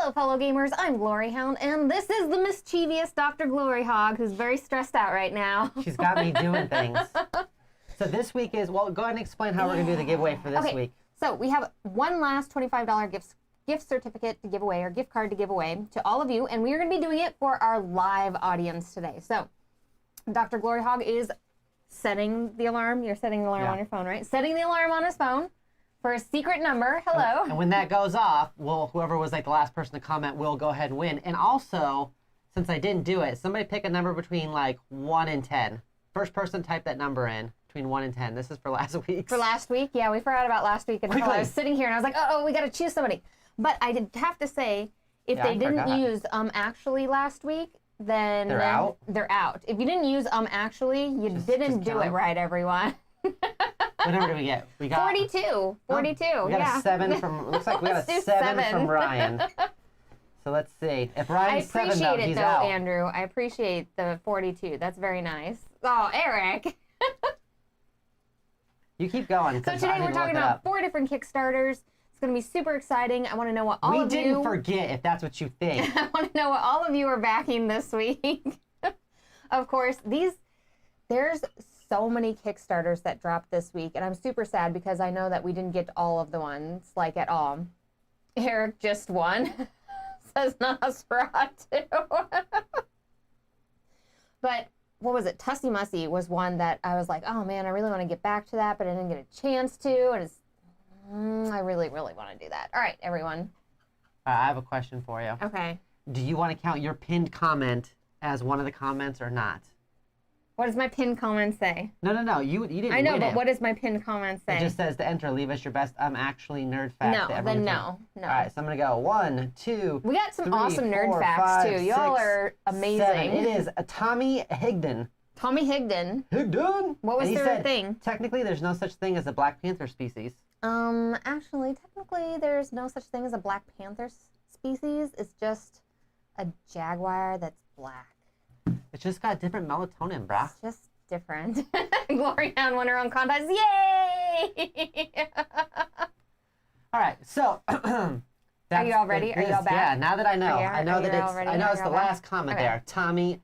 Hello, fellow gamers. I'm Gloryhoundd, and this is the mischievous DrGloryhogg, who's very stressed out right now. She's got me doing things. So this week is, well, go ahead and explain how we're going to do the giveaway for this week. So we have one last $25 gift certificate to give away, or gift card to give away to all of you, and we are going to be doing it for our live audience today. So DrGloryhogg is setting the alarm. You're setting the alarm on your phone, right? Setting the alarm on his phone for a secret number. Hello. And when that goes off, well, whoever was like the last person to comment will go ahead and win. And also, since I didn't do it, somebody pick a number between like 1 and 10. First person type that number in between 1 and 10. This is for last week. For last week? Yeah, we forgot about last week until I was sitting here and I was like, oh, we got to choose somebody. But I did have to say, if they didn't use actually last week, then they're out. They're out. If you didn't use actually, you didn't do it right, everyone. What number do we get? We got 42. 42. We got a 7 from. Looks like we got a 7 from Ryan. So let's see. If Ryan's 7, though, he's out. Andrew. I appreciate the 42. That's very nice. Oh, Eric. You keep going. So today we're talking about 4 different Kickstarters. It's going to be super exciting. I want to know what all of you... We didn't forget, if that's what you think. I want to know what all of you are backing this week. Of course, there's so many Kickstarters that dropped this week, and I'm super sad because I know that we didn't get to all of the ones, like at all. Eric just won. Says Nosferatu. But what was it? Tussy Mussy was one that I was like, oh man, I really want to get back to that, but I didn't get a chance to, and I really, really want to do that. All right, everyone. I have a question for you. Okay. Do you want to count your pinned comment as one of the comments or not? What does my pinned comment say? No. You didn't. I know, win but it. what does my pinned comment say? It just says to enter, leave us your best actually nerd fact. No, then no. All right, so I'm gonna go 1, 2. We got some 3, awesome nerd 4, facts 5, too. Y'all are amazing. 7. It is a Tommy Higdon. Tommy Higdon. Higdon. What was their thing? Technically, there's no such thing as a Black Panther species. Actually, technically, there's no such thing as a Black Panther species. It's just a jaguar that's black. It's just got different melatonin, brah. It's just different. Gloryhoundd won her own contest. Yay! All right, so are you all ready? Are you all back? Yeah, now that I know, I know it's the last comment there. Tommy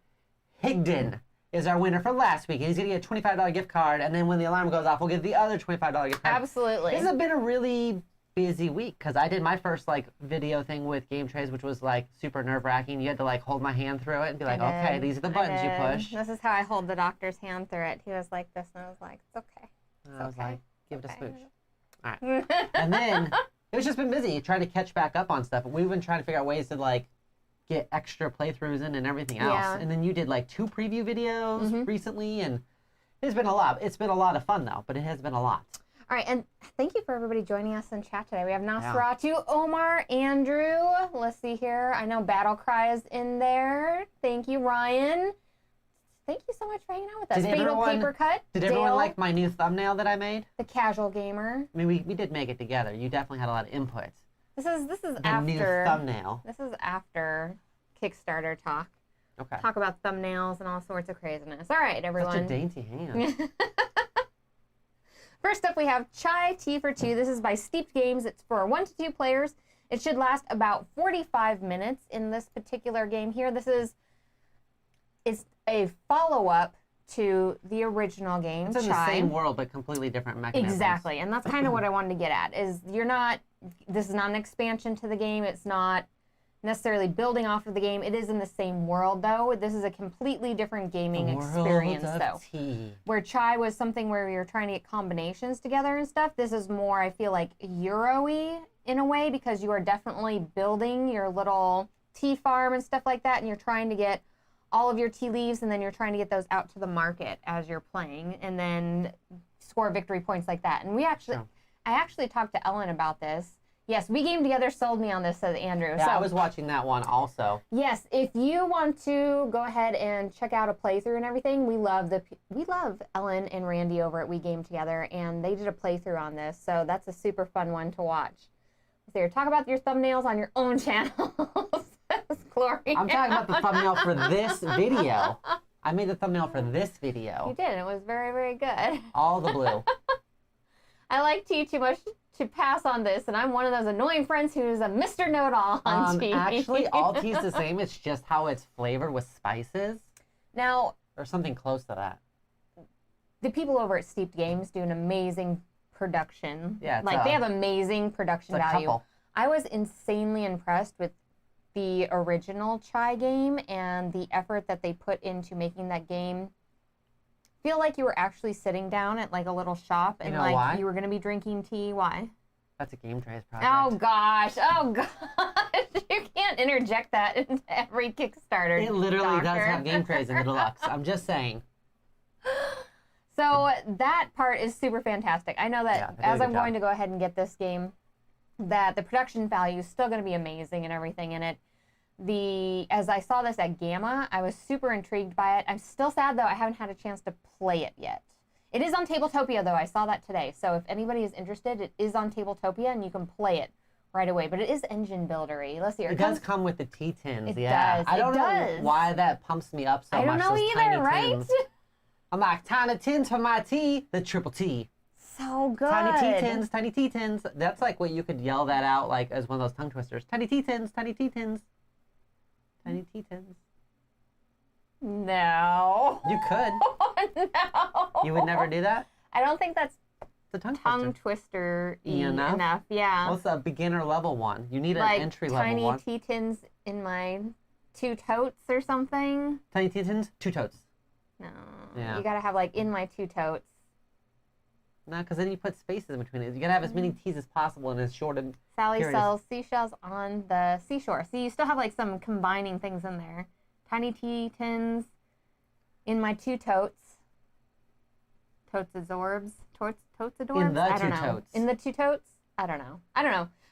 Higdon is our winner for last week. He's gonna get a $25 gift card, and then when the alarm goes off, we'll get the other $25 gift card. Absolutely. This has been a really busy week because I did my first video thing with Game Trays, which was super nerve-wracking. You had to hold my hand through it and be like, okay, these are the buttons you push. This is how I hold the doctor's hand through it. He was like this, and I was like, it's okay. I was like, give it a smooch. All right. And then it's just been busy trying to catch back up on stuff. We've been trying to figure out ways to get extra playthroughs in and everything else. Yeah. And then you did 2 preview videos recently, and it's been a lot. It's been a lot of fun though, but it has been a lot. All right, and thank you for everybody joining us in chat today. We have Nosferatu, Omar, Andrew. Let's see here. I know Battle Cry is in there. Thank you, Ryan. Thank you so much for hanging out with us. Fatal Paper Cut. Did everyone like my new thumbnail that I made? The Casual Gamer. I mean, we did make it together. You definitely had a lot of input. This is the after new thumbnail. This is after Kickstarter talk. Okay. Talk about thumbnails and all sorts of craziness. All right, everyone. Such a dainty hand. First up, we have Chai Tea for Two. This is by Steeped Games. It's for 1 to 2 players. It should last about 45 minutes in this particular game here. It's a follow-up to the original game, It's in the same world, but completely different mechanisms. Exactly, and that's kind of what I wanted to get at, is this is not an expansion to the game. It's not necessarily building off of the game. It is in the same world, though. This is a completely different gaming experience, though. Where Chai was something where we were trying to get combinations together and stuff. This is more, I feel like, Euro-y in a way, because you are definitely building your little tea farm and stuff like that, and you're trying to get all of your tea leaves, and then you're trying to get those out to the market as you're playing, and then score victory points like that. And I actually talked to Ellen about this. Yes, We Game Together sold me on this, says Andrew. Yeah, so, I was watching that one also. Yes, if you want to go ahead and check out a playthrough and everything, we love Ellen and Randy over at We Game Together, and they did a playthrough on this, so that's a super fun one to watch. So here, talk about your thumbnails on your own channel. Glory. I'm talking about the thumbnail for this video. I made the thumbnail for this video. You did. It was very, very good. All the blue. I like tea too much to pass on this, and I'm one of those annoying friends who's a Mr. Know-it-all on tea. Actually, all tea is the same. It's just how it's flavored with spices. Now, or something close to that. The people over at Steeped Games do an amazing production. Yeah, they have amazing production value. Couple. I was insanely impressed with the original Chai game and the effort that they put into making that game feel like you were actually sitting down at like a little shop and why? You were going to be drinking tea. Why? That's a Game Trays project. Oh gosh. You can't interject that into every Kickstarter. It literally does have Game Trays in the deluxe. I'm just saying. So that part is super fantastic. I know that as I'm going to go ahead and get this game, that the production value is still going to be amazing and everything in it. As I saw this at Gamma, I was super intrigued by it. I'm still sad, though, I haven't had a chance to play it yet. It is on Tabletopia, though. I saw that today. So if anybody is interested, it is on Tabletopia, and you can play it right away. But it is engine buildery. Let's see. It does come with the tea tins. It does. I don't know why that pumps me up so much. I don't know either, right? Tins. I'm like, tiny tins for my tea, the triple T. So good. Tiny tea tins, tiny tea tins. That's like what you could yell that out like as one of those tongue twisters. Tiny tea tins, tiny tea tins. Tiny tea tins. No. You could. No. You would never do that? I don't think that's the tongue twister enough. Yeah. What's a beginner level one? You need an entry level one. Tiny tea tins in my 2 totes or something. Tiny tea tins, 2 totes. No. Yeah. You gotta have like in my 2 totes. No, because then you put spaces in between it. You gotta have as many teas as possible in as short and Sally sells seashells on the seashore. See, you still have like some combining things in there. Tiny tea tins in my 2 totes. Totes adorbs? Totes adorbs? In the I don't 2 know. totes. In the 2 totes? I don't know.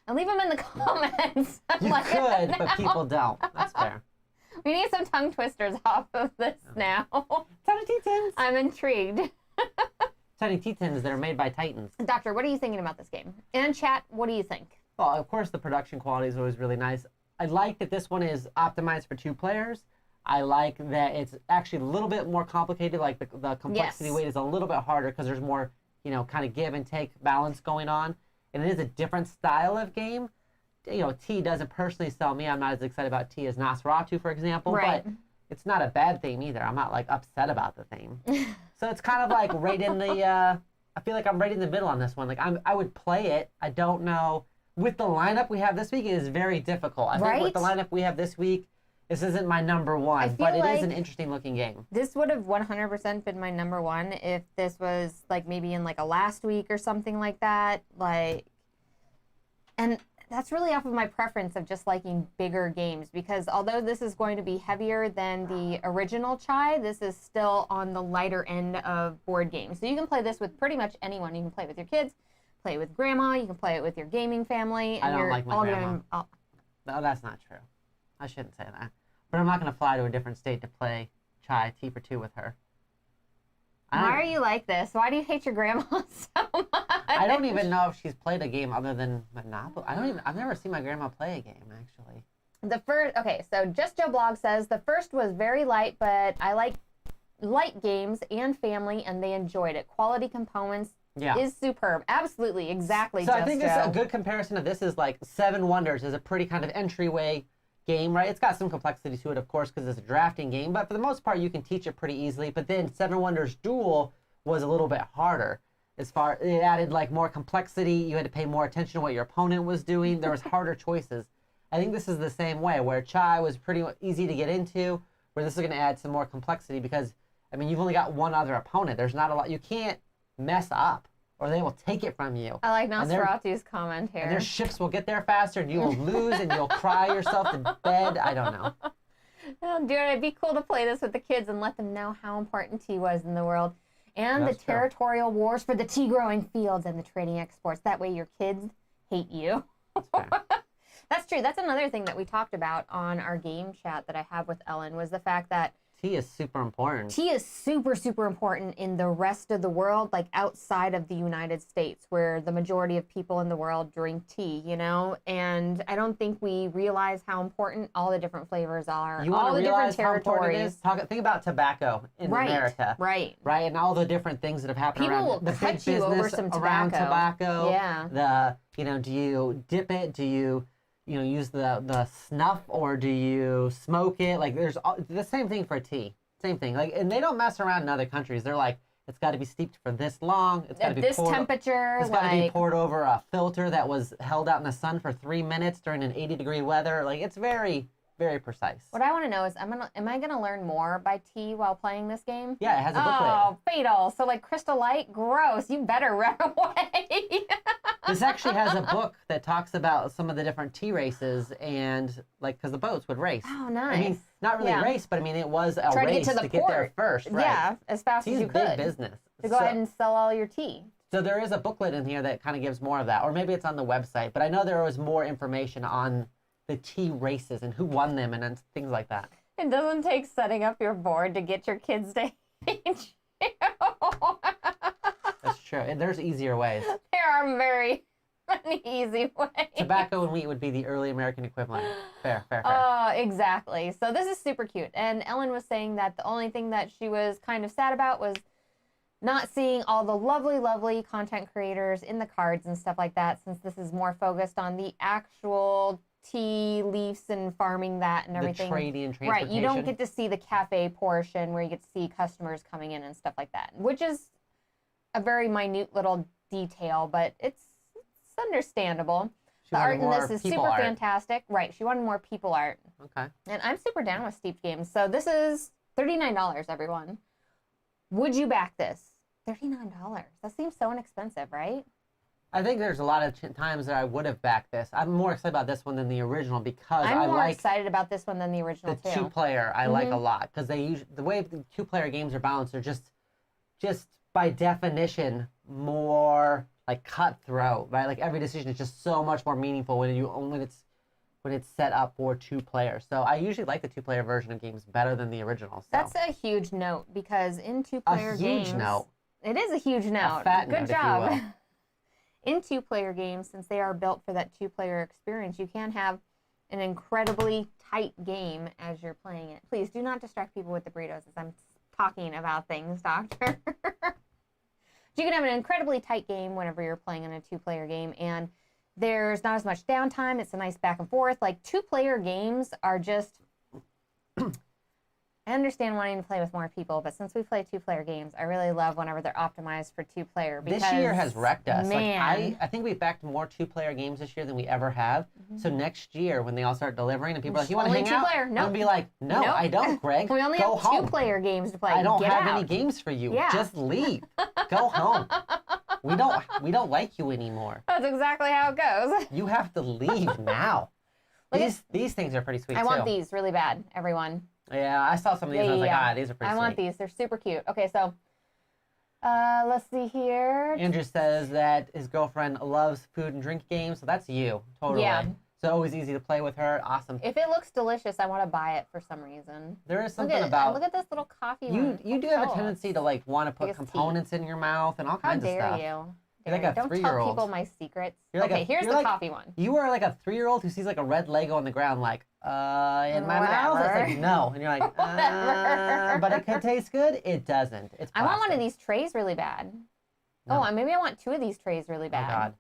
And leave them in the comments. You could, but people don't. That's fair. We need some tongue twisters off of this now. Tiny tea tins. I'm intrigued. Tiny tea tins that are made by Titans. Doctor, what are you thinking about this game? And chat, what do you think? Well, of course, the production quality is always really nice. I like that this one is optimized for 2 players. I like that it's actually a little bit more complicated. Like the complexity weight is a little bit harder because there's more, kind of give and take balance going on. And it is a different style of game. Tea doesn't personally sell me. I'm not as excited about tea as Nosferatu, for example. Right. But it's not a bad theme either. I'm not like upset about the theme. So it's kind of like right in the, I feel like I'm right in the middle on this one. Like I would play it. I don't know. With the lineup we have this week, it is very difficult. I think with the lineup we have this week, this isn't my number one, but it is an interesting looking game. This would have 100% been my number one if this was like maybe in like a last week or something like that. And that's really off of my preference of just liking bigger games, because although this is going to be heavier than the original Chai, this is still on the lighter end of board games. So you can play this with pretty much anyone. You can play it with your kids, play it with grandma, you can play it with your gaming family. And I don't like my grandma. No, that's not true. I shouldn't say that. But I'm not going to fly to a different state to play Chai Tea for 2 with her. Why are you like this? Why do you hate your grandma so much? I don't even know if she's played a game other than Monopoly. I've never seen my grandma play a game, actually. So Just Joe Blog says, the first was very light, but I like light games and family, and they enjoyed it. Quality components is superb. Absolutely, exactly. So I think it's a good comparison of this is like 7 Wonders is a pretty kind of entryway game, right? It's got some complexity to it, of course, because it's a drafting game, but for the most part, you can teach it pretty easily. But then 7 Wonders Duel was a little bit harder. It added like more complexity. You had to pay more attention to what your opponent was doing. There was harder choices. I think this is the same way, where Chai was pretty easy to get into, where this is going to add some more complexity because, you've only got one other opponent. There's not a lot. You can't mess up, or they will take it from you. I like Nosferatu's comment here. And their ships will get there faster, and you will lose, and you'll cry yourself to bed. I don't know. Oh, dude, it'd be cool to play this with the kids and let them know how important tea was in the world. And the territorial wars for the tea-growing fields and the trading exports. That way your kids hate you. That's fair. That's true. That's another thing that we talked about on our game chat that I have with Ellen, was the fact that tea is super important. Tea is super, super important in the rest of the world, like outside of the United States, where the majority of people in the world drink tea, you know? And I don't think we realize how important all the different flavors are. You all the different territories. Think about tobacco in America. Right. Right, and all the different things that have happened People around will the cut big you over business some around tobacco. tobacco. Yeah. Do you dip it? Do you use the snuff, or do you smoke it? Like, there's the same thing for tea. Same thing. Like, and they don't mess around in other countries. They're like, it's got to be steeped for this long. It's got to be this poured, temperature. It's got to be poured over a filter that was held out in the sun for 3 minutes during an 80-degree weather. Like, it's very, very precise. What I want to know is, am I gonna learn more by tea while playing this game? Yeah, it has a booklet. Oh, fatal. So like Crystal Light, gross. You better run away. This actually has a book that talks about some of the different tea races, and like, because the boats would race. Oh, nice. I mean, not really race, but I mean, it was a Try race to get get there first. Right? Yeah, as fast as you could. Big business. To go ahead and sell all your tea. So there is a booklet in here that kind of gives more of that, or maybe it's on the website. But I know there was more information on the tea races and who won them and things like that. It doesn't take setting up your board to get your kids to hate you. That's true. And there's easier ways. There are very easy ways. Tobacco and wheat would be the early American equivalent. Fair. Oh, exactly. So this is super cute. And Ellen was saying that the only thing that she was kind of sad about was not seeing all the lovely, lovely content creators in the cards and stuff like that, since this is more focused on the actual tea leaves and farming that and everything. The trading and Right, transportation. you don't get to see the cafe portion where you get to see customers coming in and stuff like that, which is a very minute little detail, but it's understandable. The art in this is super fantastic. Right, she wanted more people art. Okay. And I'm super down with steeped games. So this is $39, everyone. Would you back this? $39. That seems so inexpensive, right? I think there's a lot of times that I would have backed this. I'm more excited about this one than the original because I'm more excited about this one than the original the two-player. I like a lot because the way the two-player games are balanced are just by definition more like cutthroat, right? Like every decision is just so much more meaningful when it's set up for two players. So I usually like the two-player version of games better than the original. So. That's a huge note because in two-player games, a huge note. It is a huge note. A fat Good note, job. if you will. In two-player games, since they are built for that two-player experience, you can have an incredibly tight game as you're playing it. Please do not distract people with the burritos as I'm talking about things, Doctor. You can have an incredibly tight game whenever you're playing in a two-player game, and there's not as much downtime. It's a nice back and forth. Like, two-player games are just... I understand wanting to play with more people, but since we play two-player games, I really love whenever they're optimized for two-player. This year has wrecked us. Man. Like, I think we backed more two-player games this year than we ever have. Mm-hmm. So next year, when they all start delivering and people are like, you want to hang out? Nope. I'm going to be like, no, I don't, Greg. We only Go have home. two-player games to play. I don't Get have out. any games for you. Yeah. Just leave. Go home. We don't like you anymore. That's exactly how it goes. You have to leave now. These things are pretty sweet, I want these really bad, everyone. Yeah, I saw some of these and I was like, these are pretty sweet. I want these. They're super cute. Okay, so let's see here. Andrew says that his girlfriend loves food and drink games, so that's you. Totally. Yeah. So always easy to play with her. Awesome. If it looks delicious, I want to buy it for some reason. There is something about... Look at this little coffee one. You do have a tendency to like want to put components in your mouth and all kinds of stuff. How dare you? You're like a Don't 3-year-old. tell people my secrets. Here's the coffee one. You are like a 3-year-old who sees like a red Lego on the ground like, in my mouth? It's like, no. And you're like, but it could taste good? It doesn't. It's plastic. I want one of these trays really bad. No. Oh, maybe I want 2 of these trays really bad. Oh, God.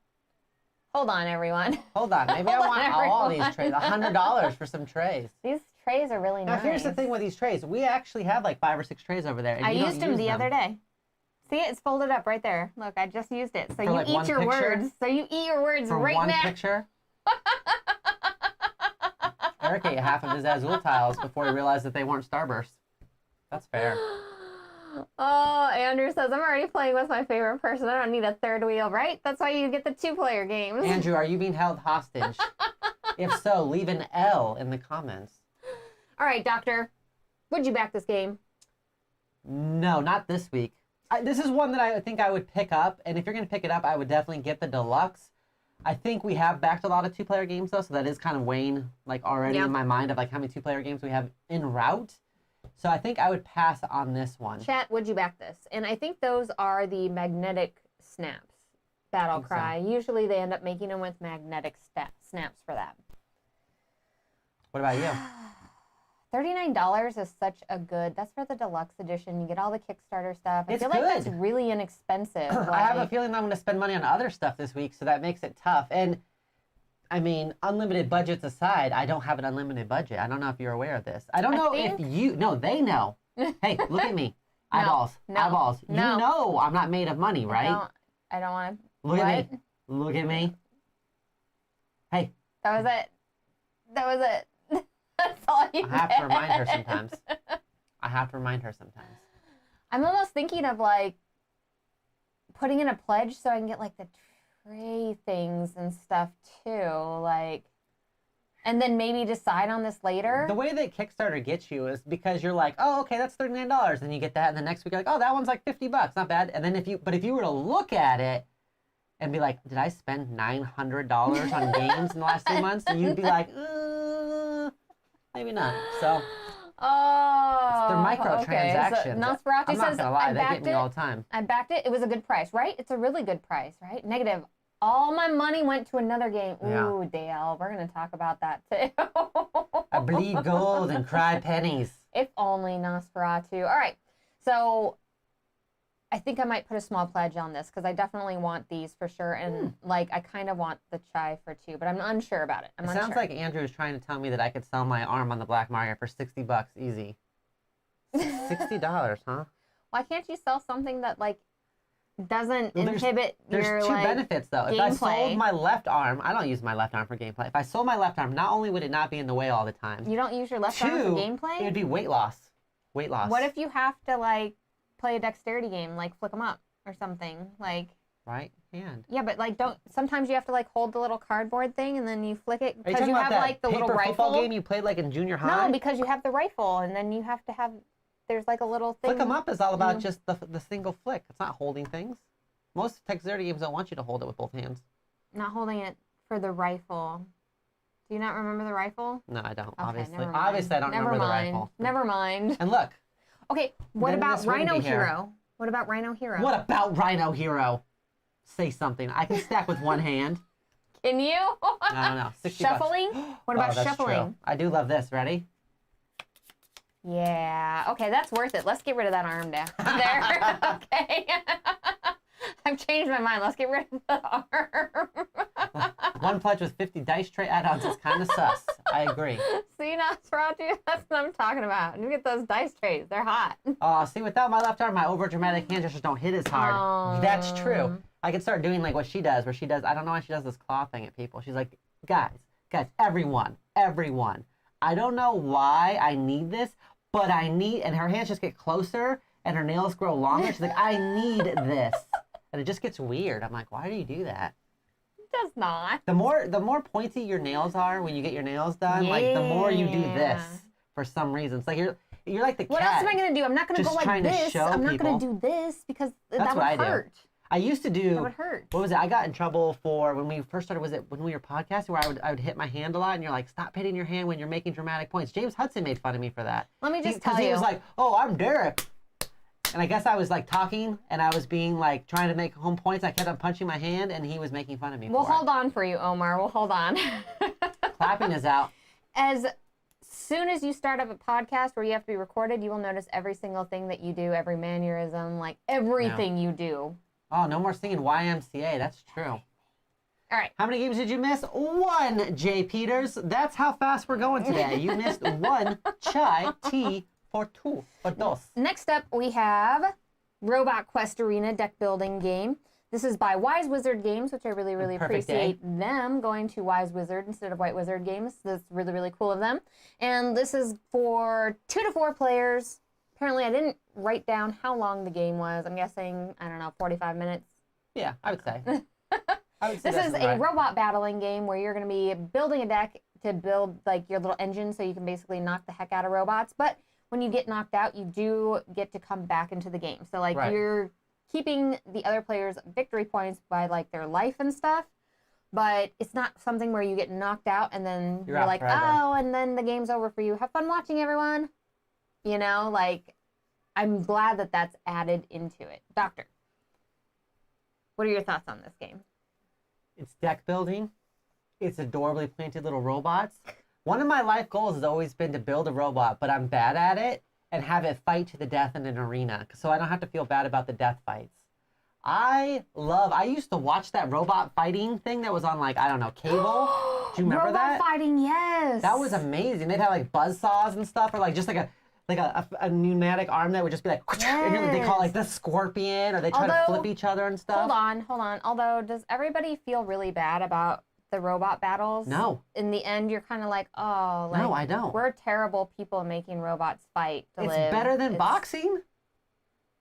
Hold on, everyone. Hold on. Maybe I want all of these trays. $100 for some trays. These trays are really nice. Now, here's the thing with these trays. We actually have like 5 or 6 trays over there. And I used them the other day. See it? It's folded up right there. Look, I just used it. So you eat your words. So you eat your words right now. For one picture? Eric ate half of his Azul tiles before he realized that they weren't Starbursts. That's fair. Oh, Andrew says, I'm already playing with my favorite person. I don't need a third wheel, right? That's why you get the 2-player games. Andrew, are you being held hostage? If so, leave an L in the comments. All right, Doctor. Would you back this game? No, not this week. This is one that I think I would pick up, and if you're going to pick it up, I would definitely get the deluxe. I think we have backed a lot of 2-player games, though, so that is kind of weighing, like, already in my mind of, like, how many 2-player games we have en route. So I think I would pass on this one. Chat, would you back this? And I think those are the magnetic snaps. Battle Cry. So. Usually they end up making them with magnetic snaps for that. What about you? $39 is such a good. That's for the deluxe edition. You get all the Kickstarter stuff. I feel good. like that's really inexpensive. I have a feeling that I'm going to spend money on other stuff this week, so that makes it tough. And I mean, unlimited budgets aside, I don't have an unlimited budget. I don't know if you're aware of this. I don't know if you. No, they know. Hey, look at me. Eyeballs. Eyeballs. You know I'm not made of money, right? I don't want to. Look at me. Look at me. Hey. That was it. That was it. That's all you I have to remind her sometimes. I'm almost thinking of like putting in a pledge so I can get like the tray things and stuff too. Like, and then maybe decide on this later. The way that Kickstarter gets you is because you're like, oh, okay, that's $39. And you get that. And the next week you're like, oh, that one's like $50. Not bad. And then if you were to look at it and be like, did I spend $900 on games in the last 3 months? And you'd be like, maybe not. So, they're microtransactions. So Nosferatu I'm not says, gonna lie, they get me all the time. I backed it. It was a good price, right? It's a really good price, right? Negative. All my money went to another game. Ooh, Dale, we're gonna talk about that too. I bleed gold and cry pennies. If only Nosferatu. All right, so I think I might put a small pledge on this because I definitely want these for sure, and like I kind of want the chai for 2, but I'm unsure about it. It sounds like Andrew is trying to tell me that I could sell my arm on the black market for $60 easy. $60, huh? Why can't you sell something that like doesn't inhibit your There's 2 benefits though. Gameplay. If I sold my left arm, I don't use my left arm for gameplay. If I sold my left arm, not only would it not be in the way all the time. You don't use your left arm for gameplay? It would be weight loss. Weight loss. What if you have to like play a dexterity game, like flick them up or something, like right hand? Yeah, but like sometimes you have to like hold the little cardboard thing and then you flick it because you have like the little rifle football game you played like in junior high. No, because you have the rifle and then you have to have. There's like a little thing. Flick them up is all about just the single flick. It's not holding things. Most dexterity games don't want you to hold it with both hands. Not holding it for the rifle. Do you not remember the rifle? No, I don't. Okay, Obviously, I don't remember the rifle. Never mind. And look. Okay, what about Rhino Hero? What about Rhino Hero? What about Rhino Hero? Say something. I can stack with one hand. Can you? I don't know. Shuffling? What about shuffling? True. I do love this. Ready? Yeah. Okay, that's worth it. Let's get rid of that arm down there. Okay. I've changed my mind. Let's get rid of the arm. One pledge with 50 dice tray add-ons is kind of sus. I agree. See, Nosferatu? That's what I'm talking about. Look at those dice trays. They're hot. See, without my left arm, my over-dramatic hand gestures don't hit as hard. That's true. I can start doing like what she does, where she does, I don't know why she does this claw thing at people. She's like, guys, everyone. I don't know why I need this, but I need, and her hands just get closer and her nails grow longer. She's like, I need this. And it just gets weird. I'm like, why do you do that? It does not. The more pointy your nails are when you get your nails done, like the more you do this for some reason. It's like you're like the cat. What else am I going to do? I'm not going to go like this. I'm not going to do this because that would hurt. I used to do. That would hurt. What was it? I got in trouble for when we first started. Was it when we were podcasting where I would hit my hand a lot, and you're like, stop hitting your hand when you're making dramatic points. James Hudson made fun of me for that. Let me just tell you. Because he was like, oh, I'm Derek. And I guess I was like talking and I was being like trying to make home points. I kept on punching my hand and he was making fun of me. We'll hold on for you, Omar. We'll hold on. Clapping is out. As soon as you start up a podcast where you have to be recorded, you will notice every single thing that you do, every mannerism, like everything you do. Oh, no more singing YMCA. That's true. All right. How many games did you miss? 1, Jay Peters. That's how fast we're going today. You missed 1 chai tea. For 2. For dos. Next up, we have Robot Quest Arena deck building game. This is by Wise Wizard Games, which I really, really appreciate them going to Wise Wizard instead of White Wizard Games. That's really, really cool of them. And this is for 2 to 4 players. Apparently, I didn't write down how long the game was. I'm guessing, I don't know, 45 minutes. Yeah, I would say. This is a robot battling game where you're going to be building a deck to build like your little engine so you can basically knock the heck out of robots. But when you get knocked out, you do get to come back into the game. So, like, you're keeping the other players' victory points by, like, their life and stuff. But it's not something where you get knocked out and then you're like, oh, and then the game's over for you. Have fun watching, everyone. You know, like, I'm glad that that's added into it. Doctor, what are your thoughts on this game? It's deck building. It's adorably painted little robots. One of my life goals has always been to build a robot, but I'm bad at it, and have it fight to the death in an arena, so I don't have to feel bad about the death fights. I used to watch that robot fighting thing that was on, like, I don't know, cable. Do you remember that? Robot fighting, yes. That was amazing. They'd have like buzz saws and stuff, or like just like a pneumatic arm that would just be like, yes. And they call it like the scorpion, or they try to flip each other and stuff. Hold on. Although, does everybody feel really bad about the robot battles? No. In the end, you're kind of like, oh, like, no, I don't. We're terrible people making robots fight to live. It's better than boxing.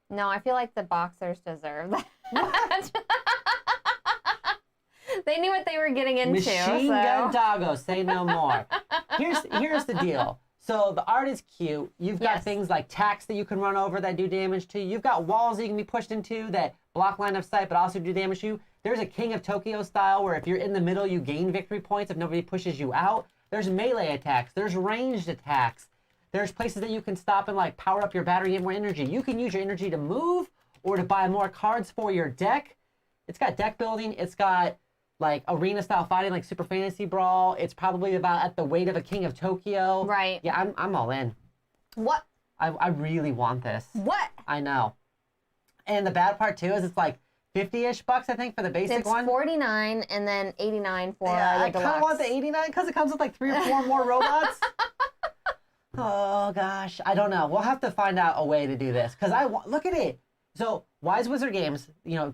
No, I feel like the boxers deserve that. They knew what they were getting into. Machine Gun Doggo, say no more. Here's the deal. So the art is cute. You've got things like tacks that you can run over that do damage to you. You've got walls that you can be pushed into that block line of sight but also do damage to you. There's a King of Tokyo style where if you're in the middle, you gain victory points if nobody pushes you out. There's melee attacks. There's ranged attacks. There's places that you can stop and like power up your battery and more energy. You can use your energy to move or to buy more cards for your deck. It's got deck building. It's got like arena style fighting, like Super Fantasy Brawl. It's probably about at the weight of a King of Tokyo. Right. Yeah, I'm all in. What? I really want this. What? I know. And the bad part too is it's like 50-ish bucks, I think, for the basic one. It's $49 and then $89 for the I deluxe. kind of want the $89 because it comes with like 3 or 4 more robots. Oh gosh, I don't know. We'll have to find out a way to do this because look at it. So Wise Wizard Games,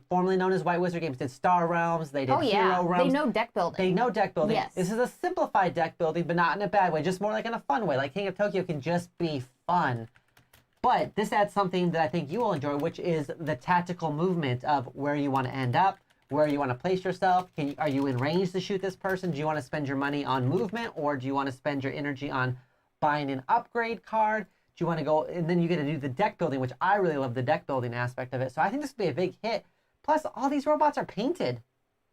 formerly known as White Wizard Games, did Star Realms. They did Hero Realms. They know deck building. They know deck building. Yes. This is a simplified deck building, but not in a bad way. Just more like in a fun way. Like King of Tokyo can just be fun. But this adds something that I think you will enjoy, which is the tactical movement of where you want to end up, where you want to place yourself. Are you in range to shoot this person? Do you want to spend your money on movement, or do you want to spend your energy on buying an upgrade card? Do you want to go, and then you get to do the deck building, which I really love the deck building aspect of it. So I think this would be a big hit. Plus, all these robots are painted.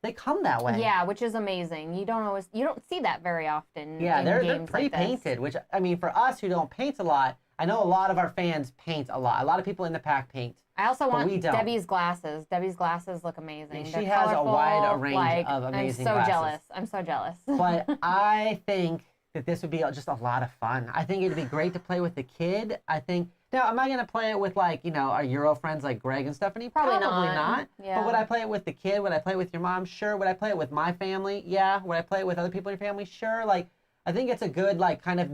They come that way. Yeah, which is amazing. You don't see that very often. Yeah, in they're games pre-painted, like which, I mean, for us who don't paint a lot, I know a lot of our fans paint a lot. A lot of people in the pack paint. I also want we don't. Debbie's glasses. Debbie's glasses look amazing. She has a wide range of amazing glasses. I'm so jealous. But I think that this would be just a lot of fun. I think it'd be great to play with the kid. Now, am I going to play it with like, our Euro friends like Greg and Stephanie? Probably not. Yeah. But would I play it with the kid? Would I play it with your mom? Sure. Would I play it with my family? Yeah. Would I play it with other people in your family? Sure. Like, I think it's a good, like, kind of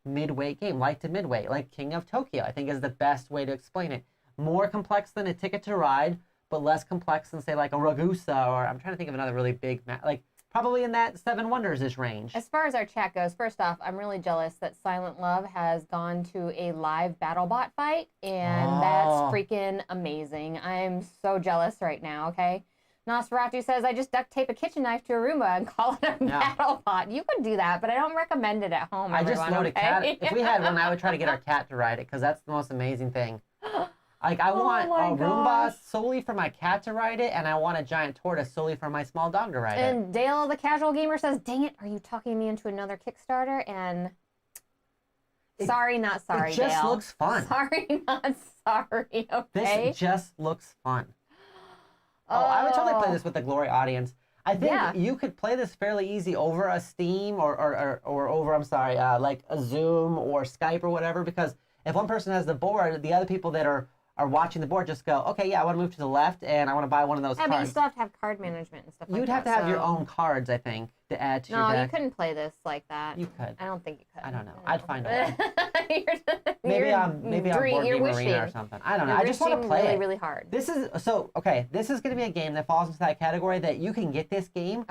midweight game, light to midweight, like King of Tokyo, I think is the best way to explain it. More complex than a Ticket to Ride, but less complex than, say, like a Ragusa, or I'm trying to think of another really big, like, probably in that Seven Wonders-ish range. As far as our chat goes, first off, I'm really jealous that Silent Love has gone to a live BattleBot fight, and that's freaking amazing. I'm so jealous right now, okay? Nosferatu says, I just duct tape a kitchen knife to a Roomba and call it a BattleBot. You could do that, but I don't recommend it at home, I just load a cat. If we had one, I would try to get our cat to ride it, because that's the most amazing thing. Like, I want a Roomba solely for my cat to ride it, and I want a giant tortoise solely for my small dog to ride it. And Dale, the casual gamer, says, dang it, are you talking me into another Kickstarter? And sorry, not sorry, It just Dale. looks fun. Sorry, not sorry, okay? This just looks fun. Oh, I would totally play this with the Glory audience. I think you could play this fairly easy over a Steam or over, like a Zoom or Skype or whatever, because if one person has the board, the other people that are watching the board just go, okay, yeah, I want to move to the left and I want to buy one of those cards. But you still have to have card management and stuff like that. You'd have to have your own cards, I think, to add to your deck. No, you couldn't play this like that. You could. I don't think you could. I don't know. I'd find a way. maybe on Board Game Arena or something. I don't know. I just want to play really, it. really hard. This is going to be a game that falls into that category that you can get this game,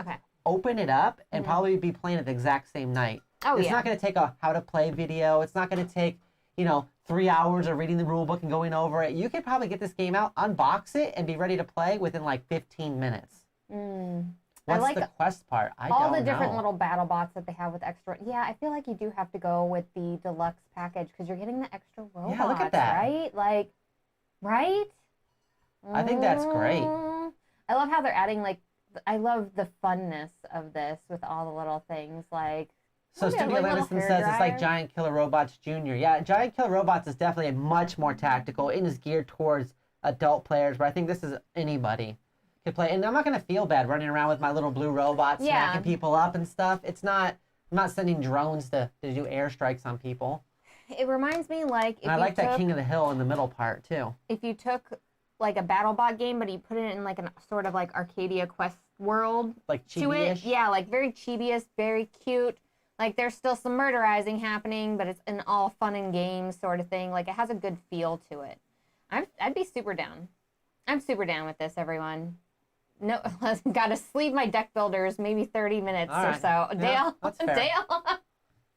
open it up, and probably be playing it the exact same night. Oh, it's not going to take a how to play video. It's not going to take, 3 hours of reading the rule book and going over it. You could probably get this game out, unbox it, and be ready to play within like 15 minutes. What's like the quest part? I all don't the different know. little battle bots that they have with extra. Yeah, I feel like you do have to go with the deluxe package because you're getting the extra robots. Yeah, look at that. Right? Like, right? I think that's great. I love how they're adding, like, I love the funness of this with all the little things. Like, So Look at Studio like little Lamison hair says it's like dryer. Giant Killer Robots Jr. Yeah, Giant Killer Robots is definitely much more tactical and is geared towards adult players, but I think this is anybody could play. And I'm not going to feel bad running around with my little blue robot smacking people up and stuff. It's not, I'm not sending drones to do airstrikes on people. It reminds me like if And I you like took, that King of the Hill in the middle part too. if you took like a BattleBot game, but you put it in like a sort of like Arcadia Quest world Like to it. chibi-ish. Yeah, like very chibi-ish, very cute. Like there's still some murderizing happening, but it's an all fun and games sort of thing. Like it has a good feel to it. I'd be super down. I'm super down with this, everyone. No, got to sleeve my deck builders, maybe 30 minutes All or right. so. Yeah, Dale, that's fair. Dale.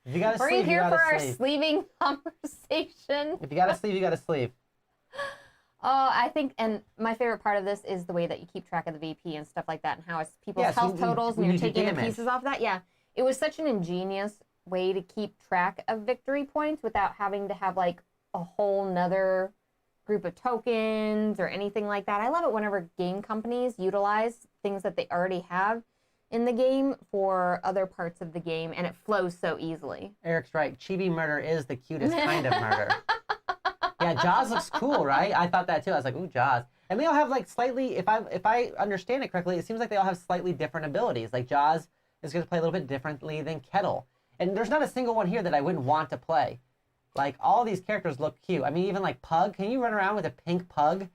If you got to We're sleeve, you here got for to our sleeve. sleeving conversation. If you got to sleeve, you got to sleeve. Oh, I think, and my favorite part of this is the way that you keep track of the VP and stuff like that, and how it's people's so health totals, and you you're do taking the damage. pieces off that. Yeah, it was such an ingenious way to keep track of victory points without having to have like a whole nother group of tokens or anything like that. I love it whenever game companies utilize things that they already have in the game for other parts of the game, and it flows so easily. Eric's right. Chibi murder is the cutest kind of murder. Yeah, Jaws looks cool, right? I thought that too. I was like, ooh, Jaws. And they all have like slightly, if I understand it correctly, it seems like they all have slightly different abilities. Like Jaws is going to play a little bit differently than Kettle. And there's not a single one here that I wouldn't want to play. Like all these characters look cute. I mean, even like Pug. Can you run around with a pink Pug?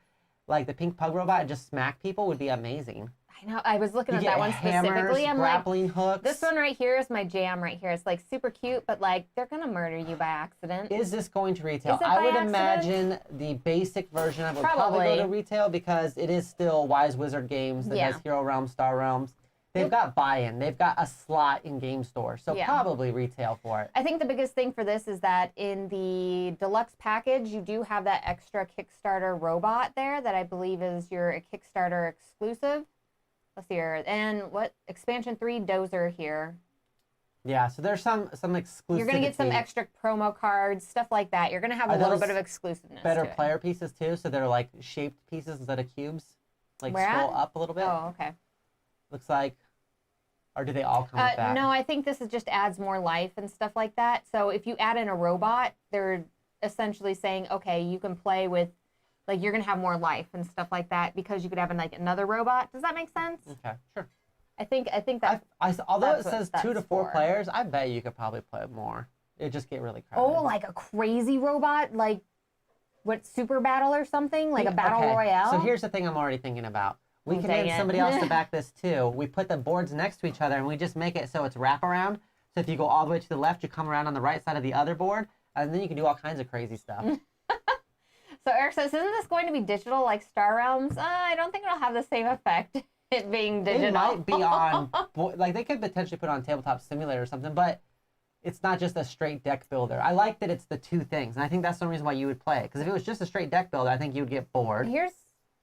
Like the pink Pug robot and just smack people would be amazing. I know. I was looking You at get that one hammers, specifically. I'm like, grappling hooks. this one right here is my jam right here. It's like super cute, but like they're gonna murder you by accident. Is this going to retail? Is it I by would accident? imagine the basic version of it would probably go to retail because it is still Wise Wizard Games that has Hero Realms, Star Realms. They've got buy-in. They've got a slot in game store, so probably retail for it. I think the biggest thing for this is that in the deluxe package, you do have that extra Kickstarter robot there that I believe is your Kickstarter exclusive. Let's see here. And what? Expansion 3 Dozer here. Yeah, so there's some exclusive. You're going to get some extra promo cards, stuff like that. You're going to have a little bit of exclusiveness. Better to it. player pieces too, so they're like shaped pieces instead of cubes. Like Where scroll at? up a little bit. Oh, okay. Looks like, or do they all come with that? No, I think this is just adds more life and stuff like that. So if you add in a robot, they're essentially saying, okay, you can play with, like, you're going to have more life and stuff like that because you could have like another robot. Does that make sense? Okay, sure. I think that. Although it says 2 to 4 for. players, I bet you could probably play more. It'd just get really crowded. Oh, like a crazy robot, like what, Super Battle or something, like a battle royale. So here's the thing I'm already thinking about. We can dang get it. somebody else to back this too. We put the boards next to each other and we just make it so it's wraparound. So if you go all the way to the left, you come around on the right side of the other board, and then you can do all kinds of crazy stuff. So Eric says, isn't this going to be digital like Star Realms? I don't think it'll have the same effect, it being digital. It might be on, like they could potentially put it on Tabletop Simulator or something, but it's not just a straight deck builder. I like that it's the two things, and I think that's the reason why you would play it. Because if it was just a straight deck builder, I think you would get bored.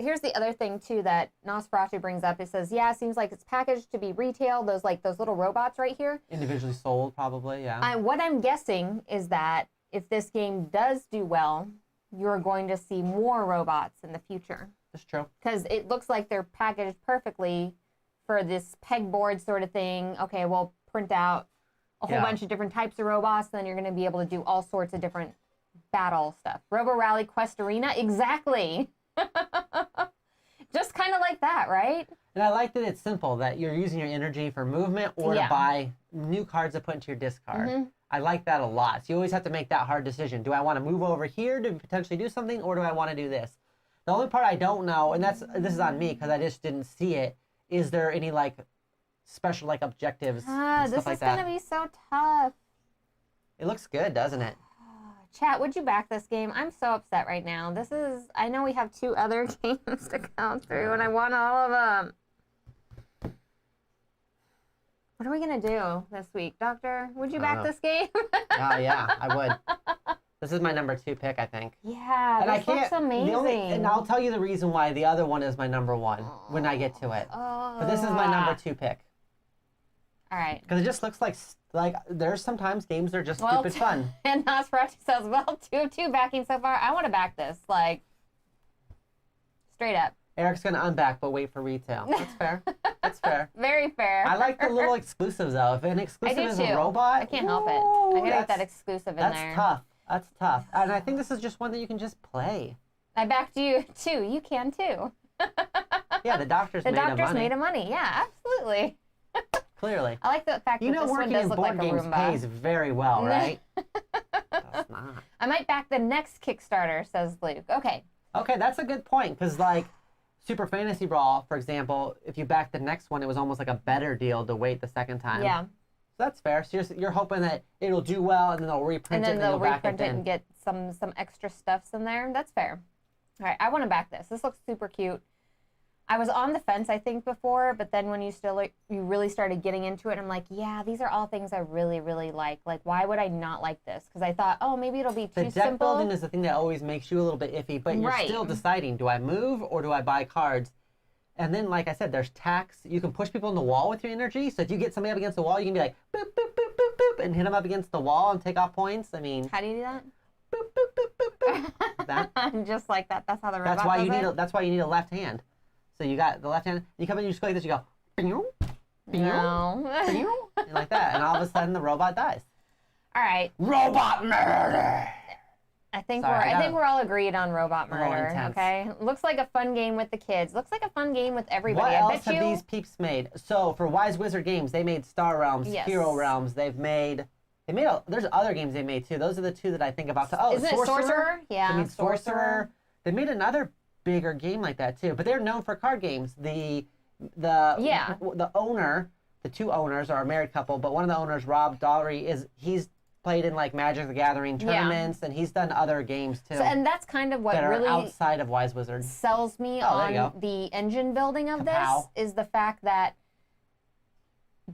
Here's the other thing too that Nosferatu brings up. It says, yeah, it seems like it's packaged to be retail. Those little robots right here. Individually sold, probably, yeah. What I'm guessing is that if this game does do well, you're going to see more robots in the future. That's true. Because it looks like they're packaged perfectly for this pegboard sort of thing. Okay, we'll print out a whole bunch of different types of robots. Then you're going to be able to do all sorts of different battle stuff. Robo Rally Quest Arena, exactly. Just kind of like that, right? And I like that it's simple, that you're using your energy for movement or to buy new cards to put into your discard. Mm-hmm. I like that a lot. So you always have to make that hard decision. Do I want to move over here to potentially do something, or do I want to do this? The only part I don't know, and this is on me because I just didn't see it, is there any like special like objectives and stuff like that? This is going to be so tough. It looks good, doesn't it? Chat, would you back this game? I'm so upset right now. I know we have 2 other games to count through, and I want all of them. What are we going to do this week, Doctor? Would you back this game? Oh, yeah, I would. This is my number 2 pick, I think. Yeah, and this looks amazing. And I'll tell you the reason why the other one is my number 1 when I get to it. But this is my number 2 pick. All right. Because it just looks like there's sometimes games that are just stupid fun. And Nosferatu says, well, 2 of 2 backing so far. I want to back this, like, straight up. Eric's gonna unback, but wait for retail. That's fair. That's fair. Very fair. I like the little exclusives though. If an exclusive is a robot, I can't help it. I gotta get that exclusive in there. That's tough. That's tough. And I think this is just one that you can just play. I backed you too. You can too. Yeah, the doctors made money. The doctors made a money. Yeah, absolutely. Clearly. I like the fact that this one does look like a Roomba. Working in board games pays very well, right? That's not. I might back the next Kickstarter, says Luke. Okay. Okay, that's a good point, because like Super Fantasy Brawl, for example, if you back the next one, it was almost like a better deal to wait the second time. Yeah. So that's fair. So you're hoping that it'll do well, and then they'll reprint it, and then they'll reprint it and get some extra stuffs in there. That's fair. All right, I want to back this. This looks super cute. I was on the fence, I think, before, but then when you really started getting into it, I'm like, yeah, these are all things I really, really like. Like, why would I not like this? Because I thought, oh, maybe it'll be too simple. The deck building is the thing that always makes you a little bit iffy, but you're still deciding, do I move or do I buy cards? And then, like I said, there's tax. You can push people in the wall with your energy. So if you get somebody up against the wall, you can be like, boop, boop, boop, boop, boop, and hit them up against the wall and take off points. I mean, how do you do that? Boop, boop, boop, boop, boop. That. Just like that. That's how the robot that's why does you need it? That's why you need a left hand. So you got the left hand. You come in, you just go like this. You go, no, and like that, and all of a sudden the robot dies. All right. Robot murder. I think we're all agreed on robot murder. Okay. Looks like a fun game with the kids. Looks like a fun game with everybody. What else have these peeps made? So for Wise Wizard Games, they made Star Realms, Hero Realms. There's other games they made too. Those are the two that I think about. Oh, isn't it Sorcerer? Yeah. They made Sorcerer. They made another bigger game like that too, but they're known for card games. The owner, the two owners are a married couple, but one of the owners, Rob Daugherty, he's played in like Magic the Gathering tournaments, and he's done other games too. So, and that's kind of what that really are outside of Wise Wizard sells me on the engine building of this is the fact that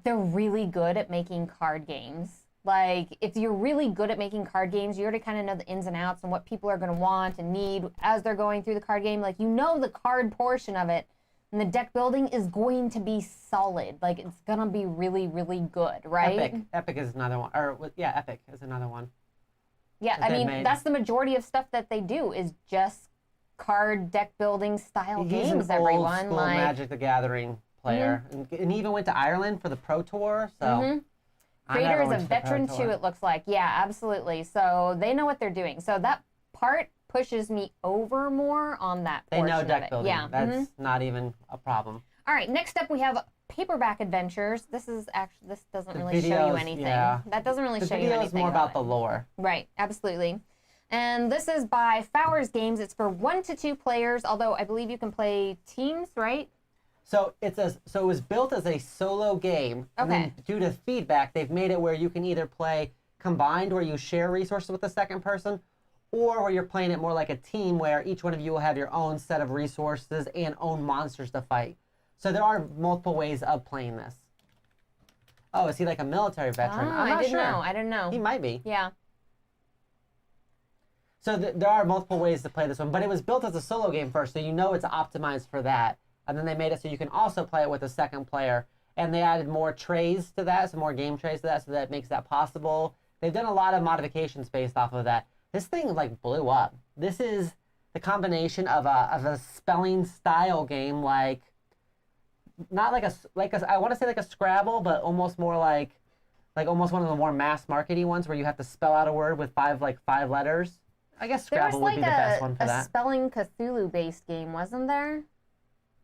they're really good at making card games. Like, if you're really good at making card games, you already kind of know the ins and outs and what people are going to want and need as they're going through the card game. Like, you know the card portion of it, and the deck building is going to be solid. Like, it's going to be really, really good, right? Epic is another one. Epic is another one. Yeah, I mean, that's the majority of stuff that they do is just card deck building style games, everyone. He's an old school Magic the Gathering player. Mm-hmm. And he even went to Ireland for the Pro Tour, so... Mm-hmm. Creator is a veteran too, it looks like. Yeah, absolutely. So they know what they're doing. So that part pushes me over more on that portion. They know deck building. Yeah. That's not even a problem. All right, next up we have Paperback Adventures. This doesn't really show you anything. Yeah. That doesn't really show you anything. The video is more about the lore. Right, absolutely. And this is by Fowers Games. It's for 1 to 2 players, although I believe you can play teams, right? So it was built as a solo game. Okay. And then due to feedback, they've made it where you can either play combined, where you share resources with the second person, or where you're playing it more like a team, where each one of you will have your own set of resources and own monsters to fight. So there are multiple ways of playing this. Oh, is he like a military veteran? I'm not sure. I didn't know. He might be. Yeah. So there are multiple ways to play this one, but it was built as a solo game first, so you know it's optimized for that. And then they made it so you can also play it with a second player. And they added more trays to that, some more game trays to that, so that makes that possible. They've done a lot of modifications based off of that. This thing like blew up. This is the combination of a spelling style game, like not like a I want to say like a Scrabble, but almost more like almost one of the more mass markety ones where you have to spell out a word with five letters. I guess Scrabble would be the best one for that. There was like a spelling Cthulhu based game, wasn't there?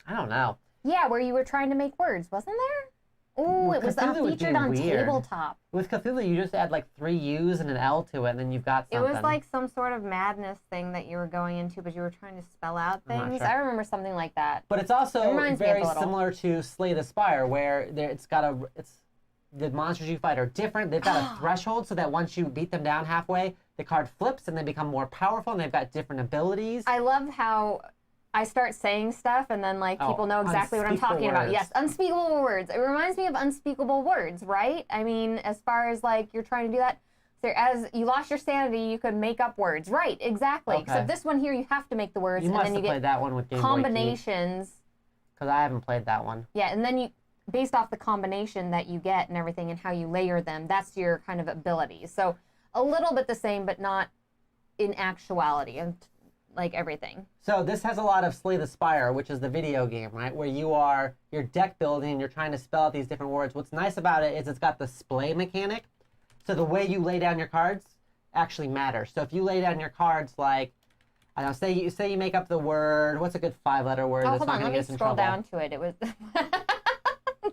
I don't know. Yeah, where you were trying to make words, wasn't there? Ooh, it was featured on Tabletop. With Cthulhu, you just add like 3 U's and an L to it, and then you've got something. It was like some sort of madness thing that you were going into, but you were trying to spell out things. I'm not sure. I remember something like that. But it's also very similar to Slay the Spire, where the monsters you fight are different. They've got a threshold so that once you beat them down halfway, the card flips and they become more powerful, and they've got different abilities. I love how I start saying stuff and then like people know exactly what I'm talking about. Yes, unspeakable words. It reminds me of Unspeakable Words, right? I mean, as far as like you're trying to do that, so as you lost your sanity, you could make up words. Right, exactly. Okay. Except this one here, you have to make the words, and then you get that one with Game combinations. Because I haven't played that one. Yeah, and then you, based off the combination that you get and everything and how you layer them, that's your kind of abilities. So a little bit the same, but not in actuality. And like everything. So this has a lot of Slay the Spire, which is the video game, right? Where you're deck building, you're trying to spell out these different words. What's nice about it is it's got the splay mechanic. So the way you lay down your cards actually matters. So if you lay down your cards like, I don't know, say you make up the word, what's a good 5-letter word that's hold not on, going to let get us me in scroll trouble? down to it. It was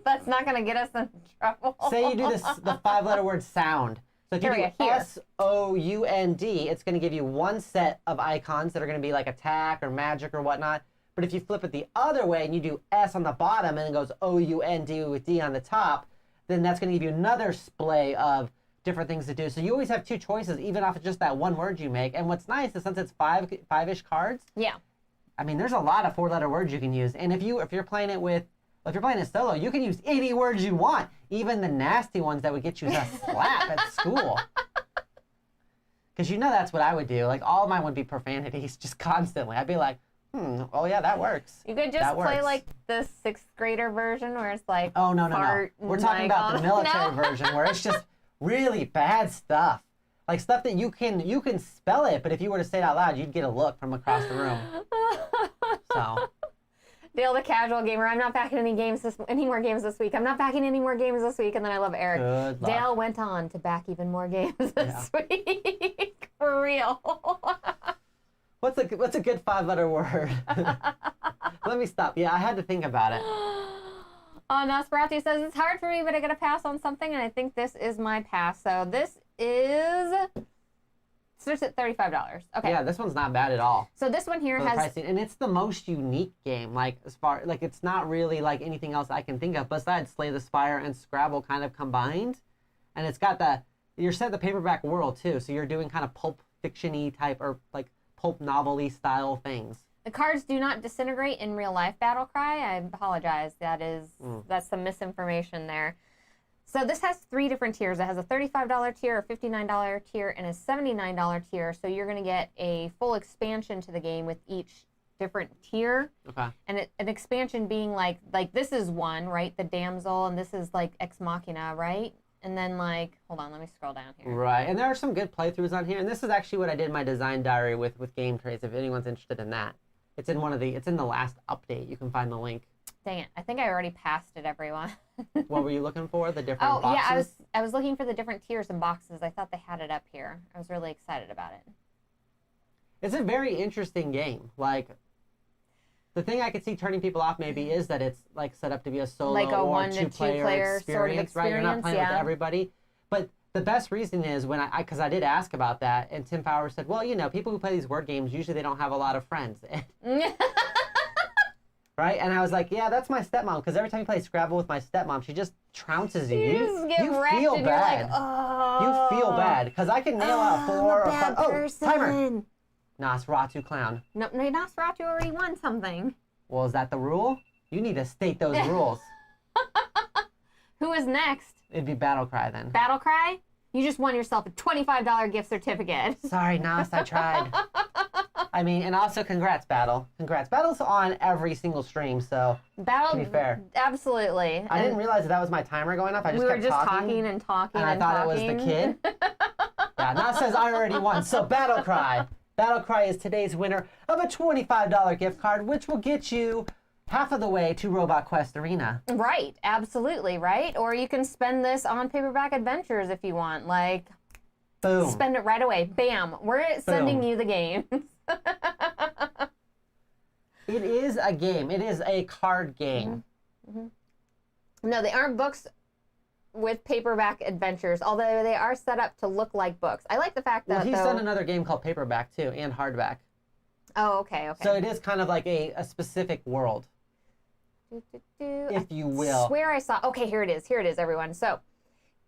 that's not going to get us in trouble. Say you do the 5-letter word sound. So if you do SOUND, it's going to give you one set of icons that are going to be like attack or magic or whatnot. But if you flip it the other way and you do S on the bottom and it goes OUND with D on the top, then that's going to give you another splay of different things to do. So you always have two choices, even off of just that one word you make. And what's nice is since it's five-ish cards, yeah. I mean, there's a lot of 4-letter words you can use. And if you're playing it solo, you can use any words you want, even the nasty ones that would get you a slap at school. Because that's what I would do. Like, all of mine would be profanities just constantly. I'd be like, oh yeah, that works. You could just play like the 6th grader version where it's like, oh, no. We're talking about the military No. version where it's just really bad stuff. Like stuff that you can spell it, but if you were to say it out loud, you'd get a look from across the room. So. Dale the casual gamer, I'm not backing any more games this week. I'm not backing any more games this week. And then I love Eric. Good luck. Dale went on to back even more games this week. For real. What's a good 5-letter word? Let me stop. Yeah, I had to think about it. Nosferatu says, it's hard for me, but I got to pass on something, and I think this is my pass. So this starts at $35. Okay. Yeah, this one's not bad at all. So this one here has pricing, and it's the most unique game. Like it's not really like anything else I can think of besides Slay the Spire and Scrabble kind of combined. And it's got you're set the paperback world too, so you're doing kind of pulp fiction-y type or like pulp novel-y style things. The cards do not disintegrate in real life, Battle Cry. I apologize. That's some misinformation there. So this has 3 different tiers. It has a $35 tier, a $59 tier, and a $79 tier. So you're going to get a full expansion to the game with each different tier. Okay. And an expansion being like this is one, right? The Damsel, and this is like Ex Machina, right? And then hold on, let me scroll down here. Right, and there are some good playthroughs on here. And this is actually what I did my design diary with Game Trays, if anyone's interested in that. It's in the last update. You can find the link. Dang it, I think I already passed it, everyone. What were you looking for? The different boxes? Yeah, I was looking for the different tiers and boxes. I thought they had it up here. I was really excited about it. It's a very interesting game. Like, the thing I could see turning people off maybe is that it's like set up to be a solo like a or 1 to 2 player experience, sort of experience, right? You're not playing with everybody. But the best reason is because I did ask about that, and Tim Fowers said, well, people who play these word games, usually they don't have a lot of friends. Right? And I was like, yeah, that's my stepmom, because every time you play Scrabble with my stepmom, she just trounces you. You feel bad. You're like, oh. You feel bad, because I can nail out 4 or 5. Person. Oh, timer. Nosferatu clown. No, Nosferatu already won something. Well, is that the rule? You need to state those rules. Who is next? It'd be Battle Cry then. Battle Cry? You just won yourself a $25 gift certificate. Sorry, Nos, I tried. I mean, and also congrats, Battle. Congrats. Battle's on every single stream, so to be fair. Absolutely. I didn't realize that was my timer going up. I just we were kept just talking and talking and I thought talking. it was the kid. Yeah, Nos says I already won. So Battle Cry. Battle Cry is today's winner of a $25 gift card, which will get you half of the way to Robot Quest Arena. Right, absolutely, right? Or you can spend this on Paperback Adventures if you want. Like, boom. Spend it right away. Bam. We're sending you the games. It is a game. It is a card game. Mm-hmm. Mm-hmm. No, they aren't books with Paperback Adventures, although they are set up to look like books. I like the fact that, he's done another game called Paperback, too, and Hardback. Oh, okay. So it is kind of like a specific world. If you will. I swear I saw. Okay, here it is. Here it is, everyone. So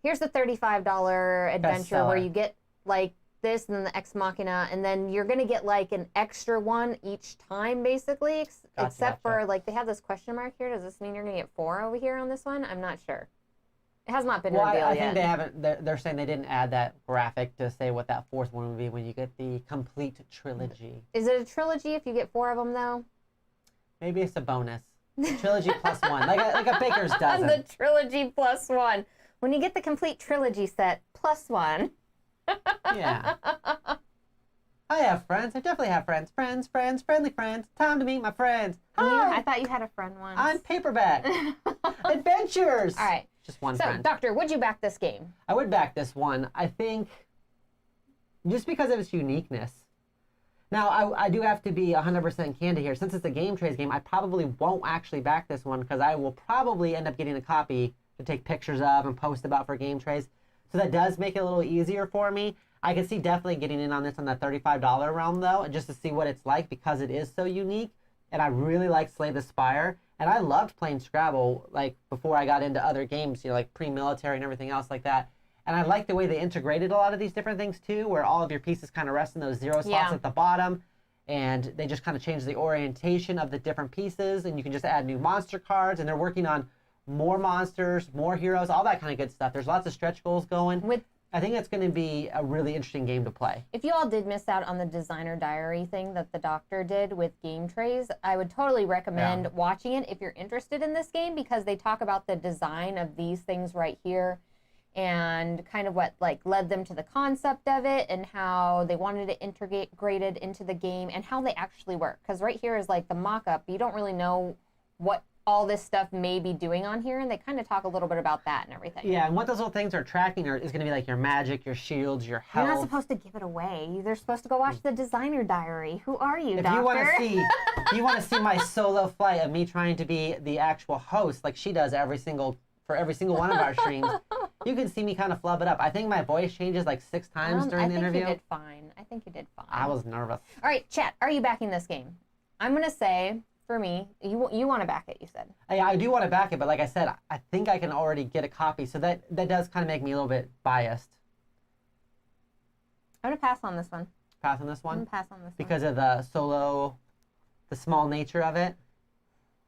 here's the $35 adventure where you get like this and then the Ex Machina, and then you're going to get like an extra one each time, basically, except for like they have this question mark here. Does this mean you're going to get 4 over here on this one? I'm not sure. It has not been revealed yet. I think they haven't. They're saying they didn't add that graphic to say what that 4th one would be when you get the complete trilogy. Is it a trilogy if you get 4 of them, though? Maybe it's a bonus. Trilogy plus 1, like a baker's dozen. The trilogy plus 1. When you get the complete trilogy set plus 1. Yeah. I have friends. I definitely have friends. Friends, friendly friends. Time to meet my friends. Hi. I thought you had a friend once. I'm Paperback Adventures. All right. Just one so, friend. Doctor, would you back this game? I would back this one. I think just because of its uniqueness. Now, I do have to be 100% candid here. Since it's a game trays game, I probably won't actually back this one because I will probably end up getting a copy to take pictures of and post about for game trays. So that does make it a little easier for me. I can see definitely getting in on this on the $35 realm, though, just to see what it's like because it is so unique. And I really like Slay the Spire. And I loved playing Scrabble, like, before I got into other games, like pre-military and everything else like that. And I like the way they integrated a lot of these different things, too, where all of your pieces kind of rest in those 0 slots at the bottom. And they just kind of change the orientation of the different pieces. And you can just add new monster cards. And they're working on more monsters, more heroes, all that kind of good stuff. There's lots of stretch goals going. I think it's going to be a really interesting game to play. If you all did miss out on the designer diary thing that the doctor did with game trays, I would totally recommend watching it if you're interested in this game because they talk about the design of these things right here and kind of what led them to the concept of it and how they wanted it integrated into the game and how they actually work. Because right here is like the mock-up. You don't really know what all this stuff may be doing on here, and they kind of talk a little bit about that and everything. Yeah, and what those little things are tracking is going to be like your magic, your shields, your health. You're not supposed to give it away. They're supposed to go watch the designer diary. Who are you, if Doctor? You want to see my solo flight of me trying to be the actual host, like she does for every single one of our streams, you can see me kind of flub it up. I think my voice changes like 6 times during the interview. I think you did fine. I was nervous. All right, chat. Are you backing this game? I'm gonna say. For me, you want to back it, you said. Yeah, I do want to back it, but like I said, I think I can already get a copy, so that does kind of make me a little bit biased. I'm going to pass on this one. Pass on this one? I'm going to pass on this one. Because of the solo, the small nature of it?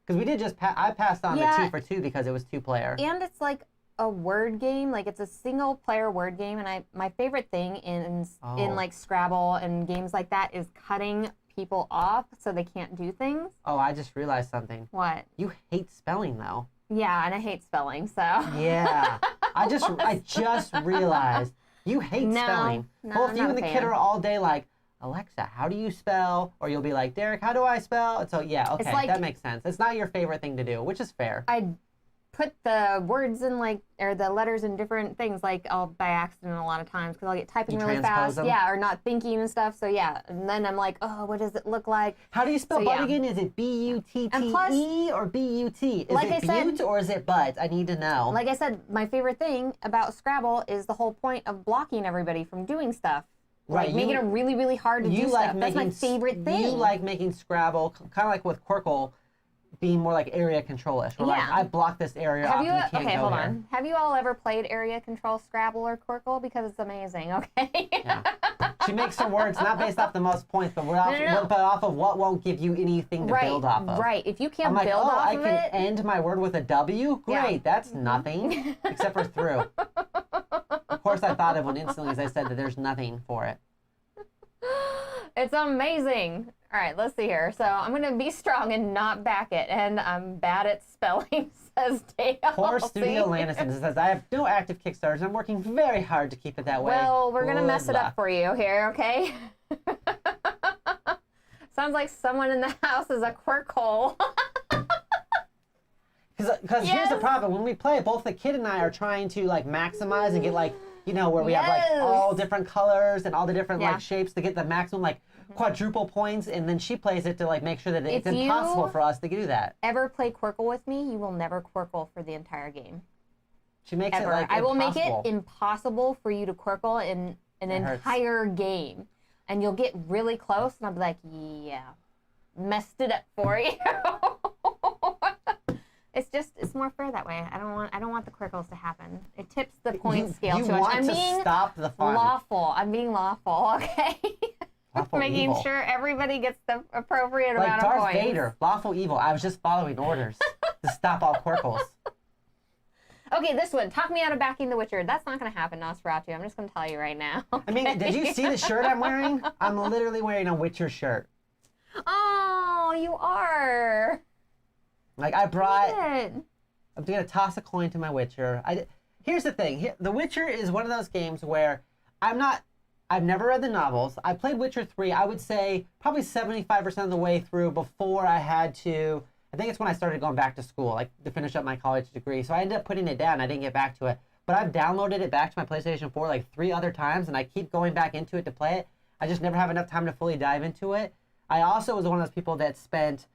Because we did I passed on the 2 for 2 because it was 2-player. And it's like a word game, like it's a single player word game, and my favorite thing in like Scrabble and games like that is cutting people off so they can't do things. Oh, I just realized something. What? You hate spelling, though. Yeah, and I hate spelling, so. Yeah. I just realized you hate spelling. Both you and the kid are all day like, Alexa, how do you spell? Or you'll be like, Derek, how do I spell? And so, yeah, okay, that makes sense. It's not your favorite thing to do, which is fair. I put the words in or the letters in different things by accident a lot of times because I'll get typing really fast. Them? Yeah, or not thinking and stuff. So yeah, and then I'm like, oh, what does it look like? How do you spell butt again? Is it B-U-T-T-E or B-U-T? Is it butte or is it butt? I need to know. Like I said, my favorite thing about Scrabble is the whole point of blocking everybody from doing stuff. Right. Like making it really, really hard to do stuff. That's my favorite thing. You like making Scrabble, kind of like with Quirkle, being more like area control-ish. Where like, I block this area off and you can't go hold here. on. Have you all ever played area control Scrabble or Quirkle? Because it's amazing, okay? Yeah. She makes her words not based off the most points, but but off of what won't give you anything to build off of. Right. If you can't build off of it. I can end my word with a W? Great. That's nothing. Except for through. Of course I thought of one instantly as I said that there's nothing for it. It's amazing. All right, let's see here. So I'm going to be strong and not back it. And I'm bad at spelling, says Dale. Poor Studio Landison says, I have no active Kickstarters. I'm working very hard to keep it that way. Well, we're going to mess it up for you here, okay? Sounds like someone in the house is a quirk hole. Because here's the problem. When we play, both the kid and I are trying to like maximize and get like, where we have like all different colors and all the different like shapes to get the maximum like quadruple points, and then she plays it to like make sure that it's impossible for us to do that. Ever play Quirkle with me, you will never Quirkle for the entire game. She makes it like I will make it impossible for you to Quirkle in an entire game. And you'll get really close and I'll be like, yeah, messed it up for you. It's more fair that way. I don't want the Quirkles to happen. It tips the point scale too much. I'm being stop the fun. Lawful. I'm being lawful, okay? Lawful making evil. Sure everybody gets the appropriate amount Darth of points. Like Darth Vader, lawful evil. I was just following orders to stop all Quirkles. Okay, this one. Talk me out of backing The Witcher. That's not going to happen, Nosferatu. I'm just going to tell you right now. Okay? I mean, did you see the shirt I'm wearing? I'm literally wearing a Witcher shirt. Oh, you are. Like, I brought... I'm going to toss a coin to my Witcher. Here's the thing. The Witcher is one of those games where I I've never read the novels. I played Witcher 3, I would say probably 75% of the way through before I had to, I think it's when I started going back to school, like to finish up my college degree. So I ended up putting it down. I didn't get back to it. But I've downloaded it back to my PlayStation 4 like 3 other times, and I keep going back into it to play it. I just never have enough time to fully dive into it. I also was one of those people that spent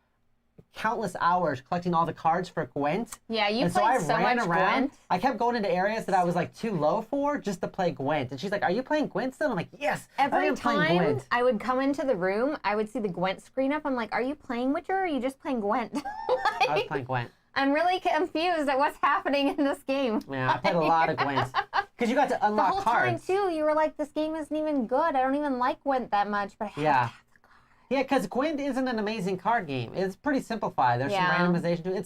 countless hours collecting all the cards for Gwent. Yeah, you and played so I ran around. Gwent. I kept going into areas that I was like too low for just to play Gwent. And she's like, "Are you playing Gwent still?" I'm like, "Yes." Every time I would come into the room, I would see the Gwent screen up. I'm like, "Are you playing Witcher or are you just playing Gwent?" I was playing Gwent. I'm really confused at what's happening in this game. Yeah, I played a lot of Gwent. Because you got to unlock cards. cards. The whole time, too, you were like, this game isn't even good. I don't even like Gwent that much, but I have to have the cards. Yeah, because Gwent isn't an amazing card game. It's pretty simplified. There's some randomization to it.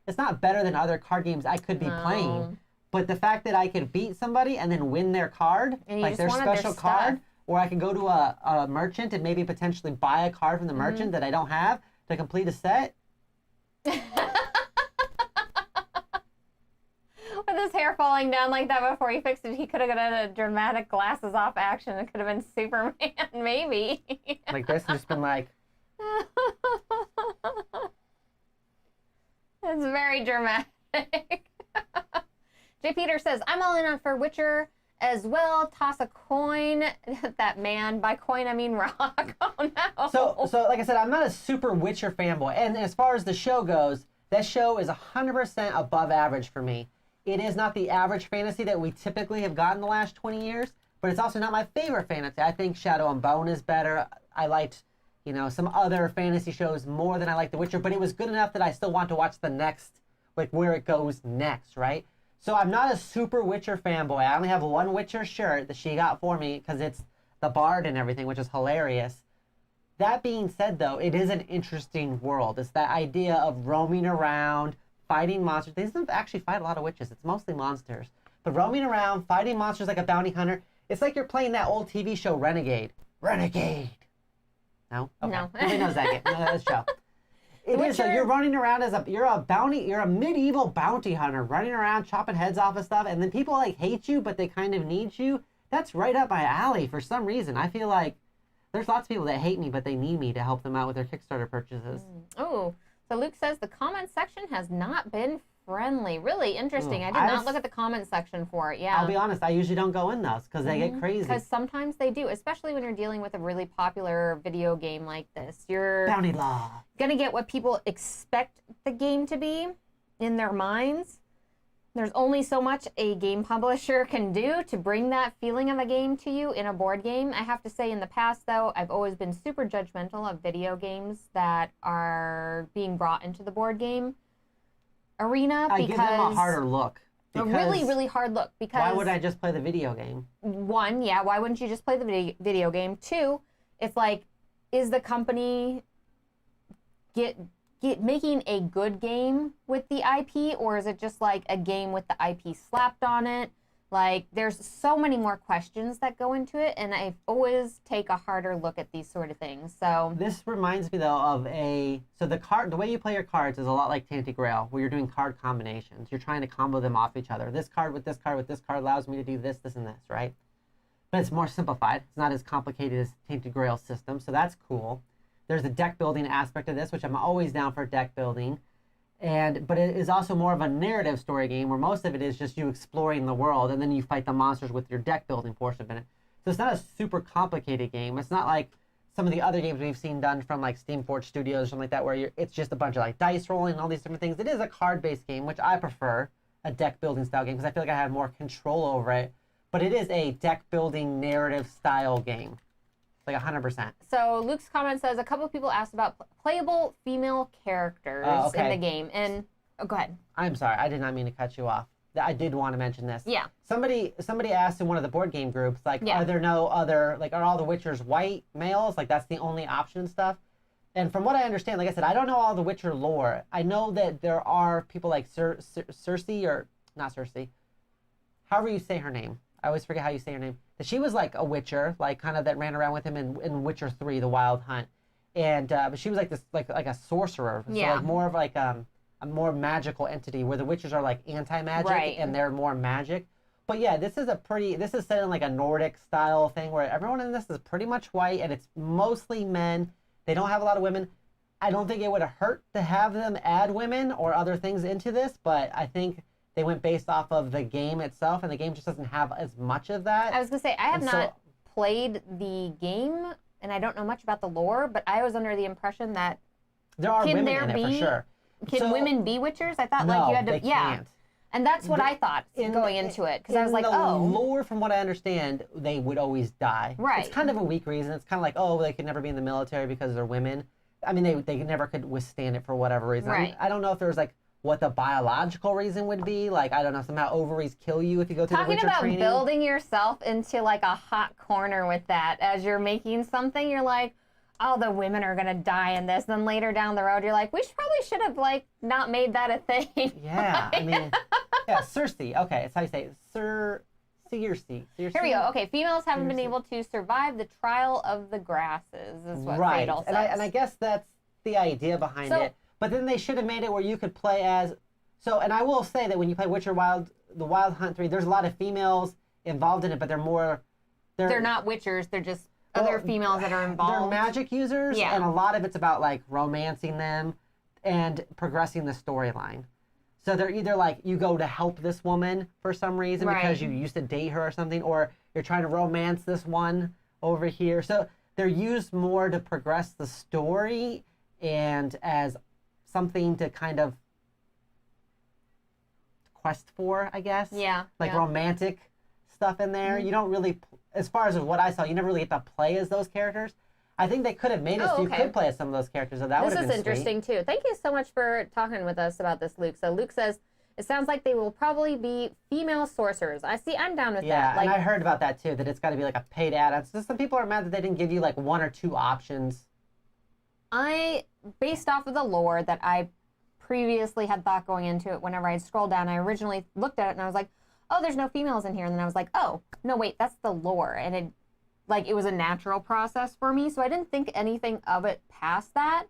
It's not better than other card games I could be playing. But the fact that I could beat somebody and then win their card, like their special card, or I could go to a merchant and maybe potentially buy a card from the merchant that I don't have to complete a set. With his hair falling down like that before he fixed it, he could have got a dramatic glasses off action. It could have been Superman, maybe. Like this, and just been like. It's very dramatic. J. Peter says, I'm all in on for Witcher as well. Toss a coin. That man. By coin, I mean rock. Oh, no. So like I said, I'm not a super Witcher fanboy. And as far as the show goes, that show is 100% above average for me. It is not the average fantasy that we typically have gotten the last 20 years, but it's also not my favorite fantasy. I think Shadow and Bone is better. I liked, some other fantasy shows more than I like The Witcher, but it was good enough that I still want to watch the next, like where it goes next, right? So I'm not a super Witcher fanboy. I only have one Witcher shirt that she got for me because it's the bard and everything, which is hilarious. That being said, though, it is an interesting world. It's that idea of roaming around, fighting monsters. They don't actually fight a lot of witches. It's mostly monsters. But roaming around, fighting monsters like a bounty hunter. It's like you're playing that old TV show, Renegade. Renegade. No? Okay. No. Nobody knows that game. No, that's show. It is. So you're running around you're a medieval bounty hunter running around chopping heads off of stuff, and then people like hate you, but they kind of need you. That's right up my alley for some reason. I feel like there's lots of people that hate me, but they need me to help them out with their Kickstarter purchases. Oh. So Luke says the comment section has not been friendly. Really interesting. I did not look at the comment section for it. Yeah. I'll be honest. I usually don't go in those because they get crazy. Because sometimes they do, especially when you're dealing with a really popular video game like this. You're Bounty Law. Gonna get what people expect the game to be in their minds. There's only so much a game publisher can do to bring that feeling of a game to you in a board game. I have to say in the past, though, I've always been super judgmental of video games that are being brought into the board game arena. I give them a harder look. A really, really hard look. Because why would I just play the video game? One, yeah, why wouldn't you just play the video game? Two, it's like, is the company making a good game with the IP, or is it just like a game with the IP slapped on it? Like, there's so many more questions that go into it, and I always take a harder look at these sort of things. So this reminds me though of the way you play your cards is a lot like Tainted Grail, where you're doing card combinations. You're trying to combo them off each other. This card with this card with this card allows me to do this, this, and this, right? But it's more simplified. It's not as complicated as Tainted Grail system, so that's cool. There's a deck building aspect of this, which I'm always down for deck building. But it is also more of a narrative story game where most of it is just you exploring the world and then you fight the monsters with your deck building portion of it. So it's not a super complicated game. It's not like some of the other games we've seen done from like Steamforged Studios or something like that where it's just a bunch of like dice rolling and all these different things. It is a card-based game, which I prefer, a deck building style game, because I feel like I have more control over it. But it is a deck building narrative style game. Like 100%. So Luke's comment says a couple of people asked about playable female characters in the game, and go ahead. I'm sorry, I did not mean to cut you off. I did want to mention this. Yeah. Somebody asked in one of the board game groups, like, are there no other, like, are all the Witchers white males? Like, that's the only option and stuff. And from what I understand, like I said, I don't know all the Witcher lore. I know that there are people like Cersei, or not Cersei, however you say her name. I always forget how you say her name. That she was like a Witcher, like kind of that ran around with him in Witcher 3, The Wild Hunt. And but she was like this, like a sorcerer. So like more of like a more magical entity, where the Witchers are like anti-magic and they're more magic. But yeah, this is set in like a Nordic style thing where everyone in this is pretty much white and it's mostly men. They don't have a lot of women. I don't think it would have hurt to have them add women or other things into this, but I think they went based off of the game itself, and the game just doesn't have as much of that. I was going to say, I have not played the game, and I don't know much about the lore, but I was under the impression that there are women in it for sure. Can women be witchers? I thought like you had to. They can't. And that's what I thought going into it, because I was like, the lore, from what I understand, they would always die. Right. It's kind of a weak reason. It's kind of like, oh, they could never be in the military because they're women. I mean, they never could withstand it for whatever reason. Right. I don't know if there's like what the biological reason would be. Like, I don't know, somehow ovaries kill you if you go through the Witcher training. Talking about building yourself into like a hot corner with that as you're making something, you're like, oh, the women are gonna die in this. Then later down the road, you're like, we probably should have like not made that a thing. Yeah, I mean, yeah, Cersei. Okay, it's how you say it. Circe. Here we go. Okay, females haven't been able to survive the trial of the grasses, is what Fatal says. And I guess that's the idea behind it. But then they should have made it where you could play as. So, and I will say that when you play Witcher the Wild Hunt 3, there's a lot of females involved in it, but they're not Witchers. They're just other females that are involved. They're magic users, and a lot of it's about like romancing them and progressing the storyline. So they're either like you go to help this woman for some reason because you used to date her or something, or you're trying to romance this one over here. So they're used more to progress the story and as something to kind of quest for, I guess. Yeah. Like romantic stuff in there. You don't really, as far as what I saw, you never really get to play as those characters. I think they could have made it so you could play as some of those characters, so that would have been This is interesting, too. Thank you so much for talking with us about this, Luke. So Luke says, it sounds like they will probably be female sorcerers. I'm down with that. Yeah, and I heard about that, too, that it's got to be like a paid add-on. So some people are mad that they didn't give you like one or two options. Based off of the lore that I previously had thought going into it, whenever I scrolled down, I originally looked at it and I was like, oh, there's no females in here. And then I was like, oh, no, wait, that's the lore. And it was a natural process for me, so I didn't think anything of it past that.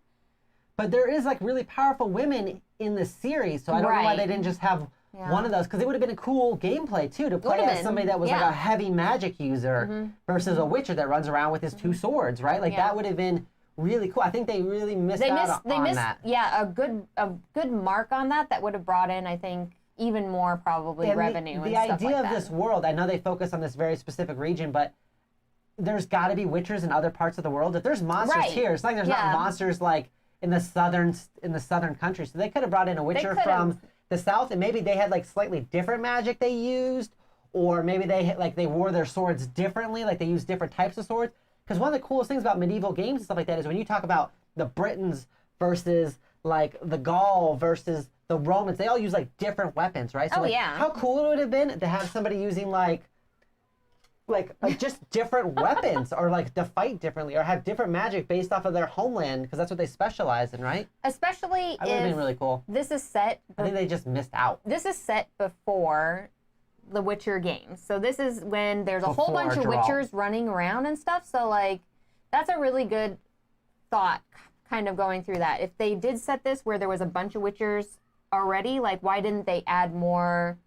But there is like really powerful women in the series, so I don't know why they didn't just have one of those, because it would have been a cool gameplay too to play as somebody that was like a heavy magic user versus a Witcher that runs around with his two swords, right? Like that would have been really cool. I think they really missed out on that. Yeah, a good mark on that would have brought in, I think, even more probably revenue and stuff like that. The idea of this world, I know they focus on this very specific region, but there's got to be Witchers in other parts of the world. If there's monsters here, it's like there's not monsters like in the southern country. So they could have brought in a Witcher from the south, and maybe they had like slightly different magic they used, or maybe they wore their swords differently, like they used different types of swords. Because one of the coolest things about medieval games and stuff like that is when you talk about the Britons versus like the Gaul versus the Romans, they all use like different weapons, right? So how cool it would have been to have somebody using like just different weapons, or like to fight differently, or have different magic based off of their homeland, because that's what they specialize in, right? Especially that would have been really cool. This is set. I think they just missed out. This is set before the Witcher games, so this is when there's a whole bunch of Witchers running around and stuff. So like, that's a really good thought, kind of going through that. If they did set this where there was a bunch of Witchers already, like why didn't they add more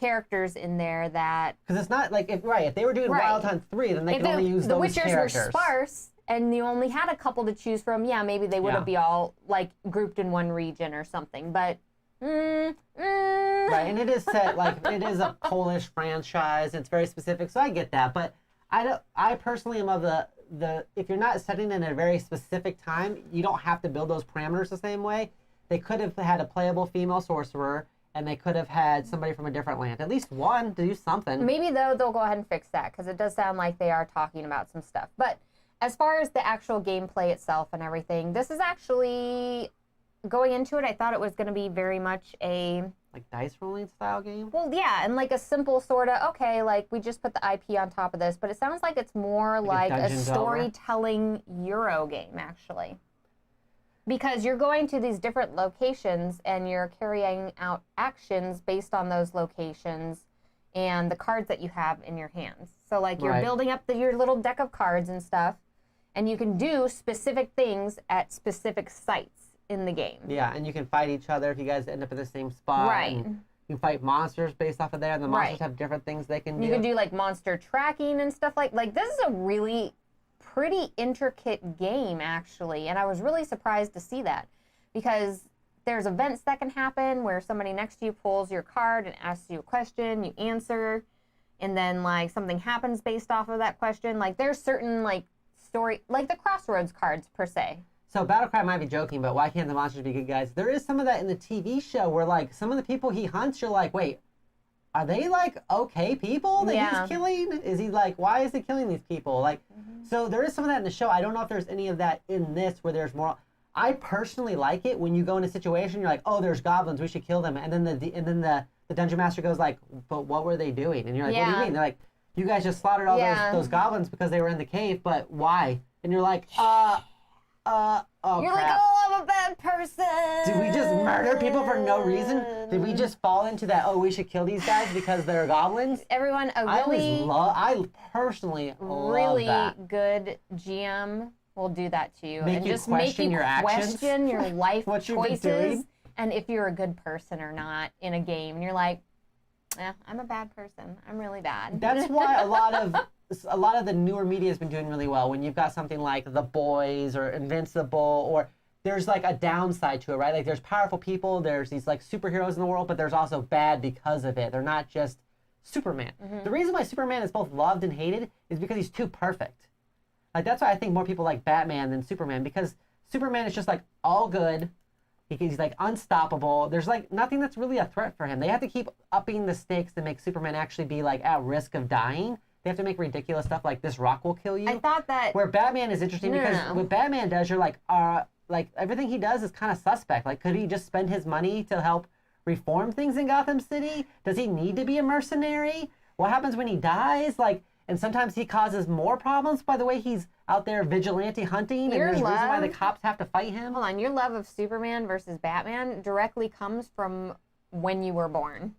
characters in there that... Because it's not like, if they were doing Wild Hunt 3, then they could only use those characters. The Witchers were sparse, and you only had a couple to choose from. Yeah, maybe they would have be all, like, grouped in one region or something, but... Right, and it is set, like, it is a Polish franchise, it's very specific, so I get that, but I personally am of the if you're not setting in a very specific time, you don't have to build those parameters the same way. They could have had a playable female sorcerer, and they could have had somebody from a different land. At least one to do something. Maybe, though, they'll go ahead and fix that, because it does sound like they are talking about some stuff. But as far as the actual gameplay itself and everything, this is actually, going into it, I thought it was going to be very much a... like dice rolling style game? Well, yeah, and like a simple sort of, okay, like we just put the IP on top of this, but it sounds like it's more like a storytelling Euro game, actually. Because you're going to these different locations and you're carrying out actions based on those locations and the cards that you have in your hands. So like you're building up your little deck of cards and stuff, and you can do specific things at specific sites in the game. Yeah, and you can fight each other if you guys end up in the same spot. Right. And You can fight monsters based off of there, and the monsters have different things they can do. You can do like monster tracking and stuff like this is a really pretty intricate game actually, and I was really surprised to see that because there's events that can happen where somebody next to you pulls your card and asks you a question, you answer, and then like something happens based off of that question. Like there's certain like story, like the Crossroads cards per se. So Battlecry might be joking, but why can't the monsters be good guys? There is some of that in the TV show where like some of the people he hunts, you're like, wait, are they like okay people that he's killing? Is he like, why is he killing these people? Like, so there is some of that in the show. I don't know if there's any of that in this where there's more. I personally like it when you go in a situation, you're like, oh, there's goblins, we should kill them, and then the dungeon master goes like, but what were they doing? And you're like, what do you mean? They're like, you guys just slaughtered all those goblins because they were in the cave, but why? And you're like, oh you're crap. like, oh, I'm a bad person. Did we just murder people for no reason? Did we just fall into that, oh, we should kill these guys because they're goblins? Everyone, I personally really love that. Good GM will do that to you. Make and you just question make you your actions. question your life What you've been choices doing. and if you're a good person or not in a game. And you're like, I'm a bad person. I'm really bad. That's why a lot of the newer media has been doing really well. When you've got something like The Boys or Invincible, or there's like a downside to it, right? Like there's powerful people, there's these like superheroes in the world, but there's also bad because of it. They're not just Superman. The reason why Superman is both loved and hated is because he's too perfect. Like that's why I think more people like Batman than Superman, because Superman is just like all good. He's like unstoppable. There's like nothing that's really a threat for him. They have to keep upping the stakes to make Superman actually be like at risk of dying. They have to make ridiculous stuff like this rock will kill you. I thought that... Where Batman is interesting because what Batman does, you're like everything he does is kind of suspect. Like could he just spend his money to help reform things in Gotham City? Does he need to be a mercenary? What happens when he dies? Like, and sometimes he causes more problems by the way he's out there vigilante hunting, and there's a reason why the cops have to fight him. Hold on, your love of Superman versus Batman directly comes from when you were born.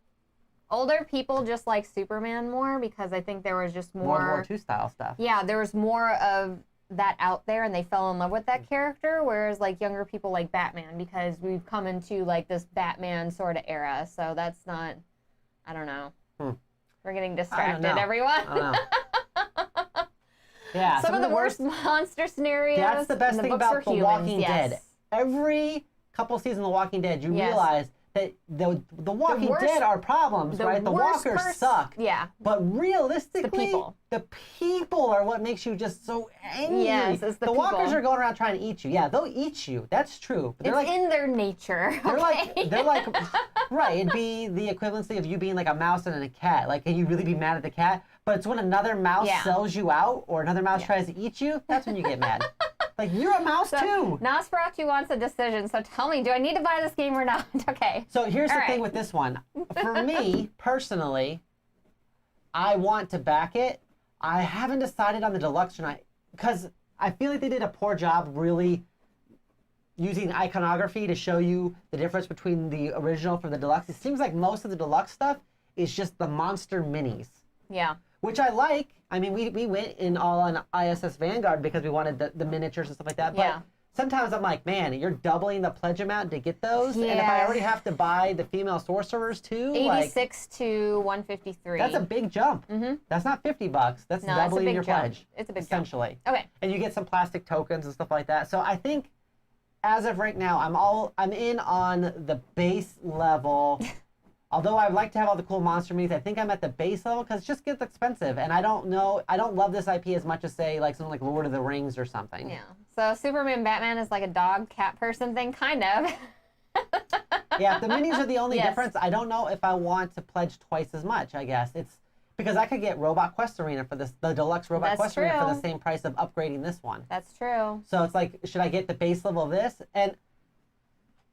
Older people just like Superman more because I think there was just more World War II style stuff. Yeah, there was more of that out there and they fell in love with that character, whereas like younger people like Batman because we've come into like this Batman sort of era. So that's not, I don't know. We're getting distracted, everyone. I don't know. Yeah, some of the worst monster scenarios. That's the best thing about The Walking Dead. Every couple seasons of The Walking Dead, you realize that the Walking Dead are problems, right? The walkers suck. Yeah. But realistically, the people are what makes you just so angry. Yes, it's the people. Walkers are going around trying to eat you. Yeah, they'll eat you. That's true. But it's in their nature. They're like, right, it'd be the equivalency of you being like a mouse and a cat. Like, can you really be mad at the cat? But it's when another mouse sells you out or another mouse tries to eat you, that's when you get mad. Like, you're a mouse too. Nosferatu wants a decision, so tell me, do I need to buy this game or not? Okay. So here's the thing with this one. For me, personally, I want to back it. I haven't decided on the deluxe or not, because I feel like they did a poor job really using iconography to show you the difference between the original from the deluxe. It seems like most of the deluxe stuff is just the monster minis. Yeah. Which I like. I mean, we went in all on ISS Vanguard because we wanted the miniatures and stuff like that. But sometimes I'm like, man, you're doubling the pledge amount to get those. Yeah. And if I already have to buy the female sorcerers too, 86 to 153. That's a big jump. That's not $50. That's doubling your pledge. It's a big essentially. Jump. Okay. And you get some plastic tokens and stuff like that. So I think, as of right now, I'm in on the base level. Although I'd like to have all the cool monster minis, I think I'm at the base level because it just gets expensive. And I don't love this IP as much as, say, like something like Lord of the Rings or something. Yeah. So Superman Batman is like a dog, cat person thing, kind of. Yeah, the minis are the only difference. I don't know if I want to pledge twice as much, I guess. It's because I could get Robot Quest Arena for the deluxe Robot Quest Arena for the same price of upgrading this one. That's true. So it's like, should I get the base level of this? And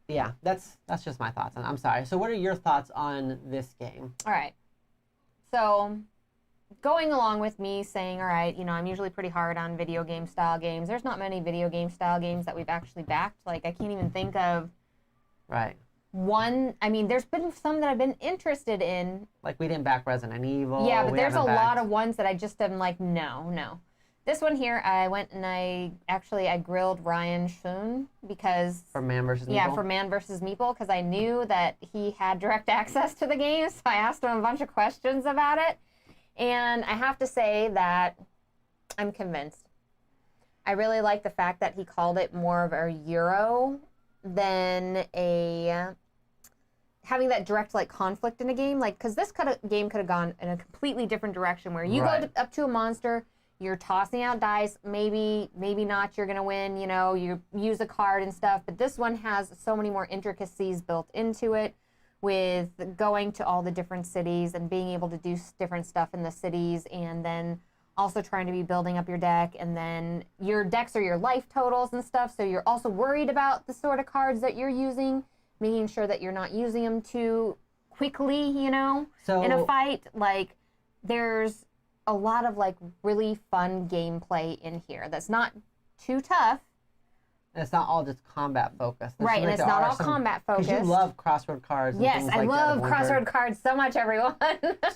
yeah, that's just my thoughts on it. I'm sorry. So what are your thoughts on this game? All right. So going along with me saying, all right, I'm usually pretty hard on video game style games. There's not many video game style games that we've actually backed. Like, I can't even think of one. I mean, there's been some that I've been interested in. Like, we didn't back Resident Evil. Yeah, but there's a lot of ones that I just am like, no. This one here, I went and I grilled Ryan Schoen because... For Man vs. Meeple? Yeah, for Man vs. Meeple, because I knew that he had direct access to the game, so I asked him a bunch of questions about it. And I have to say that I'm convinced. I really like the fact that he called it more of a Euro than having that direct conflict in a game. Because this game could have gone in a completely different direction where you go up to a monster, you're tossing out dice, maybe not, you're gonna win, you use a card and stuff, but this one has so many more intricacies built into it with going to all the different cities and being able to do different stuff in the cities, and then also trying to be building up your deck, and then your decks are your life totals and stuff, so you're also worried about the sort of cards that you're using, making sure that you're not using them too quickly, so, in a fight. There's a lot of really fun gameplay in here that's not too tough. And it's not all just combat focused. Right, and it's not all combat focused. Because you love crossword cards and things like that. Yes, I love crossword cards so much, everyone.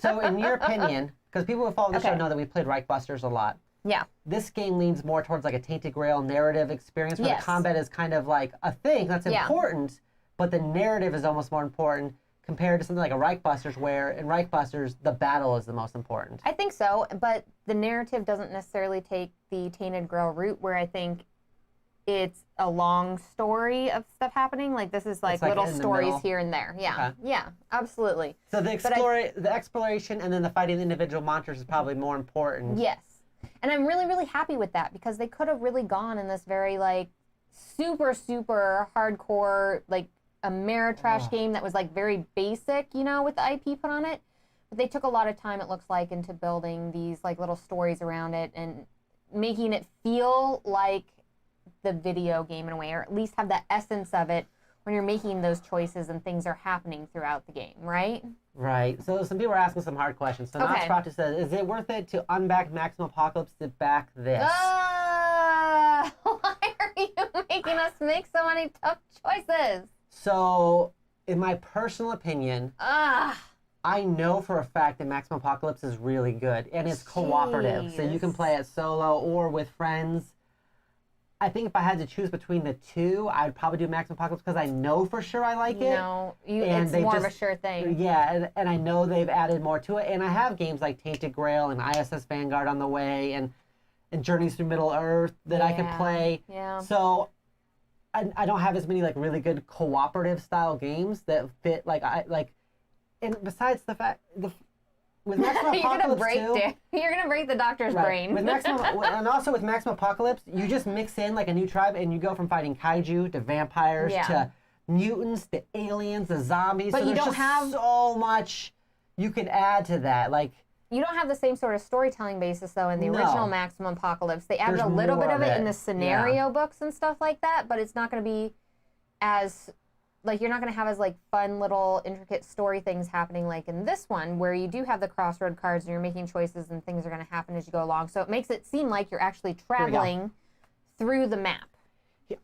So in your opinion, because people who follow the show know that we played Reichbusters a lot. Yeah. This game leans more towards a Tainted Grail narrative experience where the combat is kind of a thing that's important, but the narrative is almost more important compared to something like a Reichbusters, where in Reichbusters, the battle is the most important. I think so, but the narrative doesn't necessarily take the Tainted Grail route, where I think it's a long story of stuff happening. This is little stories here and there. Yeah, yeah, absolutely. So the exploration and then the fighting the individual monsters is probably more important. Yes, and I'm really, really happy with that, because they could have really gone in this very super, super hardcore Ameritrash game that was very basic, with the IP put on it. But they took a lot of time, it looks like, into building these little stories around it and making it feel like the video game in a way, or at least have the essence of it when you're making those choices and things are happening throughout the game, right? Right. So some people are asking some hard questions. So Nosferatu says, is it worth it to unback Maximum Apocalypse to back this? Why are you making us make so many tough choices? So, in my personal opinion, I know for a fact that Maximum Apocalypse is really good, and it's cooperative. So you can play it solo or with friends. I think if I had to choose between the two, I'd probably do Maximum Apocalypse because I know for sure I like it. It's more of a sure thing. Yeah, and I know they've added more to it. And I have games like Tainted Grail and ISS Vanguard on the way, and Journeys Through Middle Earth that I could play. Yeah. So I don't have as many really good cooperative style games that fit and besides the fact with Maximum Apocalypse you're gonna break the doctor's brain. With and also with Maximum Apocalypse, you just mix in a new tribe, and you go from fighting kaiju to vampires to mutants to aliens to zombies. But so you don't have so much you can add to that. You don't have the same sort of storytelling basis, though, in the original Maximum Apocalypse. They added a little bit of it in the scenario books and stuff like that, but it's not going to be as, you're not going to have as, fun little intricate story things happening like in this one, where you do have the crossroad cards and you're making choices and things are going to happen as you go along. So it makes it seem like you're actually traveling through the map.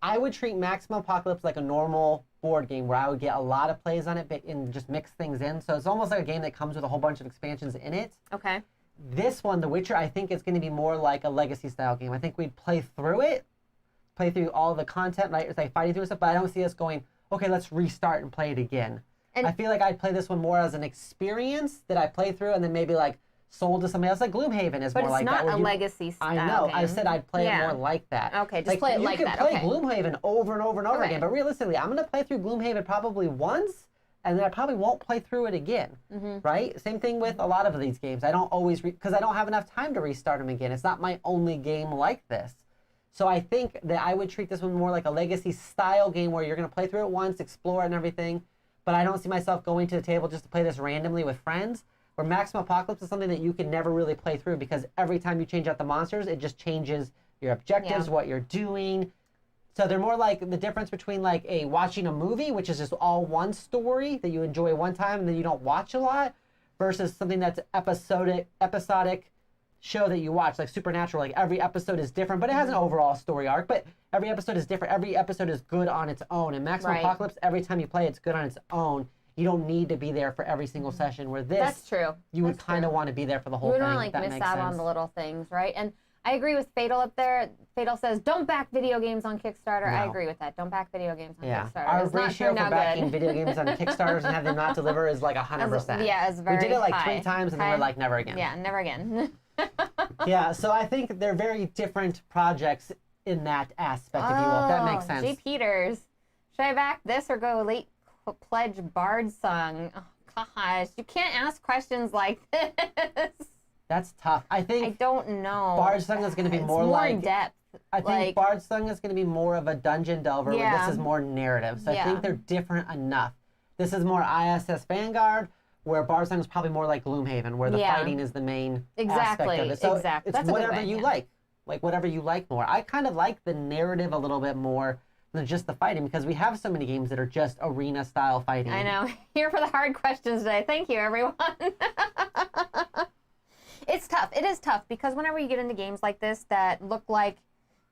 I would treat Maximum Apocalypse like a normal board game where I would get a lot of plays on it and just mix things in. So it's almost like a game that comes with a whole bunch of expansions in it. Okay. This one, The Witcher, I think it's going to be more like a legacy style game. I think we'd play through all the content, right? It's fighting through stuff, but I don't see us going, okay, let's restart and play it again. And I feel like I'd play this one more as an experience that I play through and then maybe sold to somebody else. Gloomhaven is more like that. But it's not a legacy style I know. game. I said I'd play it more like that. Okay, just play it like that. You can play Gloomhaven over and over and over again, but realistically, I'm going to play through Gloomhaven probably once, and then I probably won't play through it again, right? Same thing with a lot of these games. I don't always, because I don't have enough time to restart them again. It's not my only game like this. So I think that I would treat this one more like a legacy style game where you're going to play through it once, explore it and everything, but I don't see myself going to the table just to play this randomly with friends. Where Maximum Apocalypse is something that you can never really play through because every time you change out the monsters, it just changes your objectives, what you're doing. So they're more like the difference between watching a movie, which is just all one story that you enjoy one time and then you don't watch a lot, versus something that's episodic show that you watch, like Supernatural. Every episode is different, but it has an overall story arc, but every episode is different. Every episode is good on its own. And Maximum Apocalypse, every time you play, it's good on its own. You don't need to be there for every single session, where this, that's true. You would kind of want to be there for the whole thing. You don't miss out on the little things, right? And I agree with Fatal up there. Fatal says, don't back video games on Kickstarter. No. I agree with that. Don't back video games on Kickstarter. Our it's not ratio turned for out backing good. video games on Kickstarters and have them not deliver is like 100%. Yeah, it's very We did it like high. 3 times and then we're like, never again. Yeah, never again. Yeah, so I think they're very different projects in that aspect, if you will, if that makes sense. G. Peters. Should I back this or go late pledge Bard song? Oh, gosh. You can't ask questions like this. That's tough. I I think don't know. Bard's Song is going to be It's more like... in depth. I think Bard's Song is going to be more of a dungeon delver, where this is more narrative. So I think they're different enough. This is more ISS Vanguard, where Bard's Song is probably more like Gloomhaven, where the fighting is the main aspect of it. So it's That's whatever you like. Like, whatever you like more. I kind of like the narrative a little bit more than just the fighting, because we have so many games that are just arena-style fighting. I know. Here for the hard questions today. Thank you, everyone. It's tough. It is tough, because whenever you get into games like this that look like,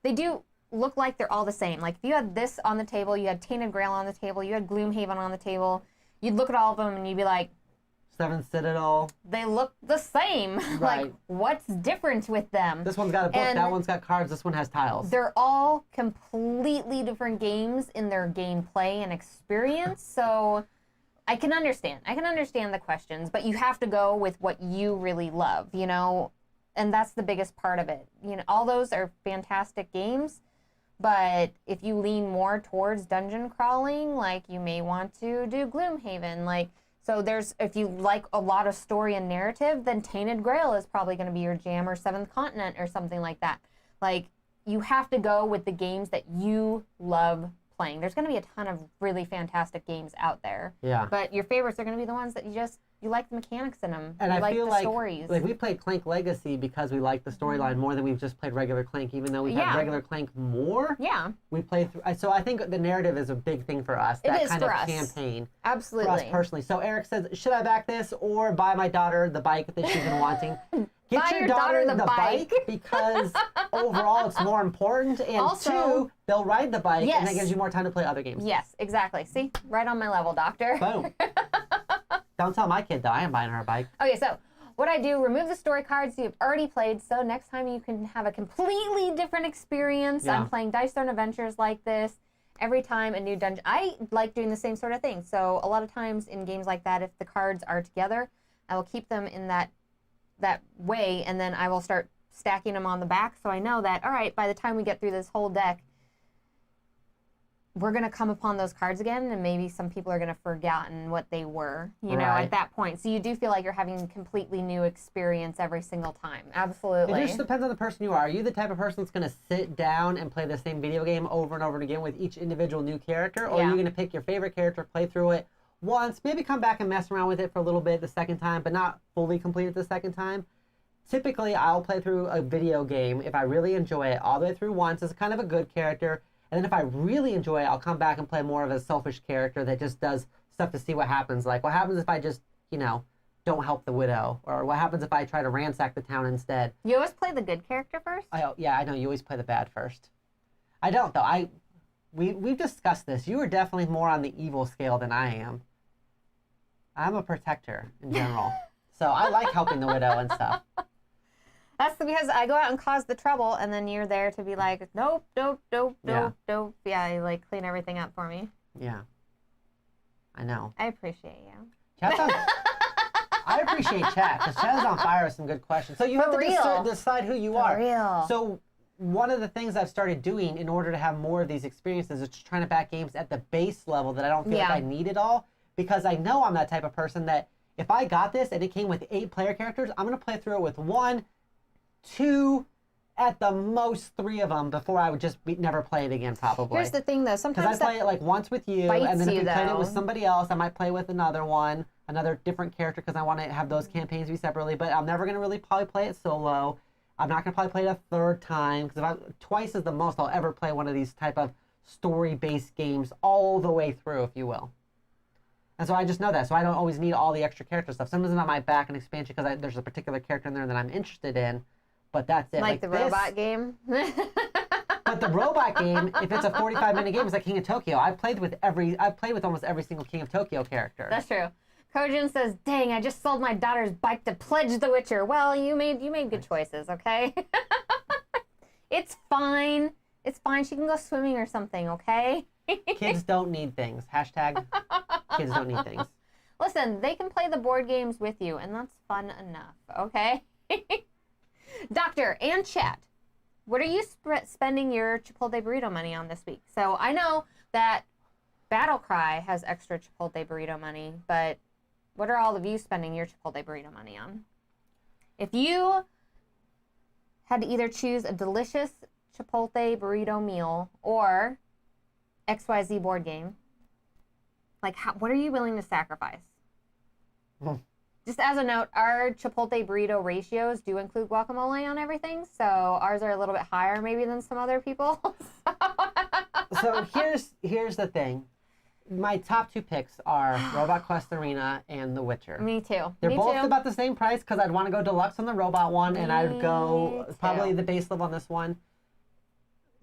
they do look like they're all the same. Like, if you had this on the table, you had Tainted Grail on the table, you had Gloomhaven on the table, you'd look at all of them and you'd be like, Seventh Citadel. they look the same. Right. Like, what's different with them? This one's got a book, And that one's got cards, this one has tiles. they're all completely different games in their gameplay and experience, so I can understand. I can understand the questions, but you have to go with what you really love, you know? And that's the biggest part of it. You know, all those are fantastic games, but if you lean more towards dungeon crawling, like, you may want to do Gloomhaven. Like, so if you like a lot of story and narrative, then Tainted Grail is probably going to be your jam, or Seventh Continent or something like that. Like, you have to go with the games that you love playing. There's going to be a ton of really fantastic games out there. Yeah. But your favorites are going to be the ones that you like the mechanics in them. And you I like feel the like, stories. like we played Clank Legacy because we liked the storyline more than we've just played regular Clank, even though we've had regular Clank more. Yeah. We played through, so I think the narrative is a big thing for us. That kind of campaign. Absolutely. For us personally. So Eric says, should I back this or buy my daughter the bike that she's been wanting? Get Buy your daughter the bike. because overall it's more important, and Also, 2, they'll ride the bike, yes. and that gives you more time to play other games. Yes, exactly. See? Right on my level, doctor. Boom. Don't tell my kid, though. I am buying her a bike. Okay, so what I do, remove the story cards you've already played, so next time you can have a completely different experience. Yeah. I'm playing Dice Throne Adventures like this. Every time a new dungeon, I like doing the same sort of thing. So a lot of times in games like that, if the cards are together, I will keep them in that way, and then I will start stacking them on the back, so I know that, all right, by the time we get through this whole deck, we're going to come upon those cards again, and maybe some people are going to forgotten what they were, you know, at that point. So you do feel like you're having a completely new experience every single time. Absolutely. It just depends on the person you are. Are you the type of person that's going to sit down and play the same video game over and over again with each individual new character? Or are you going to pick your favorite character, play through it once, maybe come back and mess around with it for a little bit the second time, but not fully complete it the second time? Typically, I'll play through a video game if I really enjoy it all the way through once as kind of a good character. And then if I really enjoy it, I'll come back and play more of a selfish character that just does stuff to see what happens. Like, what happens if I just, you know, don't help the widow? Or what happens if I try to ransack the town instead? You always play the good character first? Yeah, I know. You always play the bad first. I don't, though. We've discussed this. You are definitely more on the evil scale than I am. I'm a protector in general. So I like helping the widow and stuff. That's because I go out and cause the trouble, and then you're there to be like, nope, nope, nope, nope, nope. Yeah, you like clean everything up for me. Yeah. I know. I appreciate you. Chat's on, I appreciate chat, because chat is on fire with some good questions. So you have to decide who you are. For real. So one of the things I've started doing in order to have more of these experiences is just trying to back games at the base level that I don't feel like I need it all, because I know I'm that type of person that if I got this and it came with 8 player characters, I'm going to play through it with 1, 2, at the most 3 of them before I would just never play it again, probably. Here's the thing, though. Sometimes because I play it like once with you, and then if we played it with somebody else, I might play with another different character, because I want to have those campaigns be separately. But I'm never going to really probably play it solo. I'm not going to probably play it a 3rd time, because twice is the most I'll ever play one of these type of story-based games all the way through, if you will. And so I just know that, so I don't always need all the extra character stuff. Sometimes I might back an expansion because there's a particular character in there that I'm interested in, but that's it. Like the robot game? But the robot game, if it's a 45-minute game, it's like King of Tokyo. I've played with almost every single King of Tokyo character. That's true. Kojin says, dang, I just sold my daughter's bike to pledge The Witcher. Well, you made good choices, okay? It's fine. It's fine. She can go swimming or something, okay? Kids don't need things. Hashtag kids don't need things. Listen, they can play the board games with you, and that's fun enough, okay? Doctor and chat, what are you spending your Chipotle burrito money on this week? So I know that Battlecry has extra Chipotle burrito money, but what are all of you spending your Chipotle burrito money on? If you had to either choose a delicious Chipotle burrito meal or XYZ board game, like what are you willing to sacrifice? Just as a note, our Chipotle burrito ratios do include guacamole on everything, so ours are a little bit higher maybe than some other people. So here's the thing. My top 2 picks are Robot Quest Arena and The Witcher. Me too. They're both about the same price because I'd want to go deluxe on the robot one, and I'd go probably the base level on this one.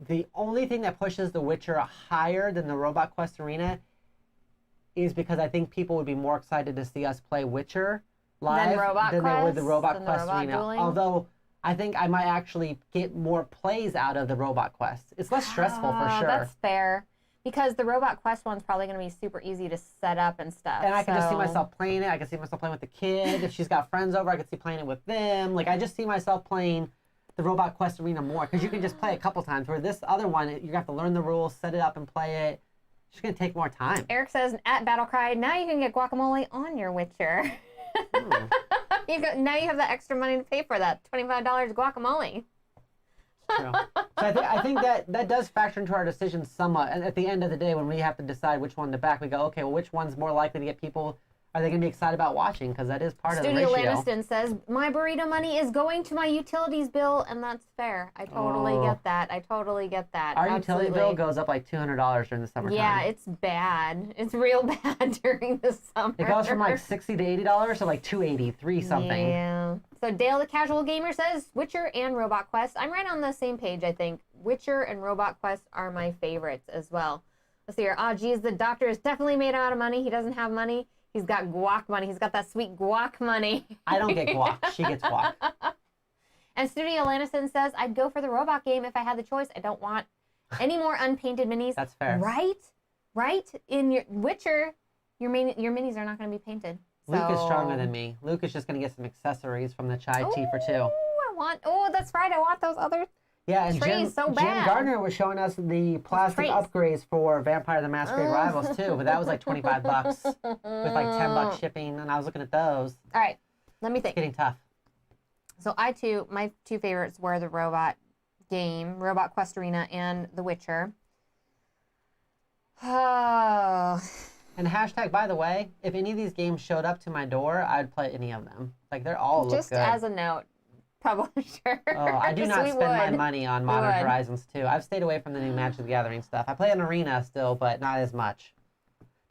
The only thing that pushes The Witcher higher than the Robot Quest Arena is because I think people would be more excited to see us play Witcher live than they would the Robot Quest Arena. Dueling. Although I think I might actually get more plays out of the Robot Quest. It's less stressful for sure. That's fair. Because the Robot Quest one's probably going to be super easy to set up and stuff. And I can just see myself playing it. I can see myself playing with the kid. If she's got friends over, I could see playing it with them. Like, I just see myself playing the Robot Quest Arena more. Because you can just play it a couple times. Where this other one, you're going to have to learn the rules, set it up, and play it. It's just going to take more time. Eric says, at Battlecry, now you can get guacamole on your Witcher. Now you have that extra money to pay for that. $25 guacamole. True. So I think that does factor into our decision somewhat. And at the end of the day, when we have to decide which one to back, we go, okay, well, which one's more likely to get people? Are they going to be excited about watching? Because that is part of the ratio. Studio Lanniston says, my burrito money is going to my utilities bill, and that's fair. I totally get that. Our utility bill goes up like $200 during the summertime. Yeah, it's bad. It's real bad during the summer. It goes from like $60 to $80 to like $280, $3 something. Yeah. So Dale the Casual Gamer says, Witcher and Robot Quest. I'm right on the same page, I think. Witcher and Robot Quest are my favorites as well. Let's see here. Oh, geez, the doctor is definitely made out of money. He doesn't have money. He's got guac money. He's got that sweet guac money. I don't get guac. She gets guac. And Studio Lanniston says, I'd go for the robot game if I had the choice. I don't want any more unpainted minis. That's fair. Right? In your Witcher, your minis are not going to be painted. Luke is stronger than me. Luke is just going to get some accessories from the chai tea for 2. That's right. I want those other and trees so bad. Jim Gardner was showing us the plastic upgrades for Vampire the Masquerade Rivals too, but that was like $25 with like $10 shipping, and I was looking at those. All right, let me think. It's getting tough. So my 2 favorites were the robot game, Robot Quest Arena, and The Witcher. Oh. And hashtag, by the way, if any of these games showed up to my door, I'd play any of them. Like, they're all look good. Just as a note, publisher. Oh, I do not spend my money on Modern Horizons 2. I've stayed away from the new Magic the Gathering stuff. I play an Arena still, but not as much.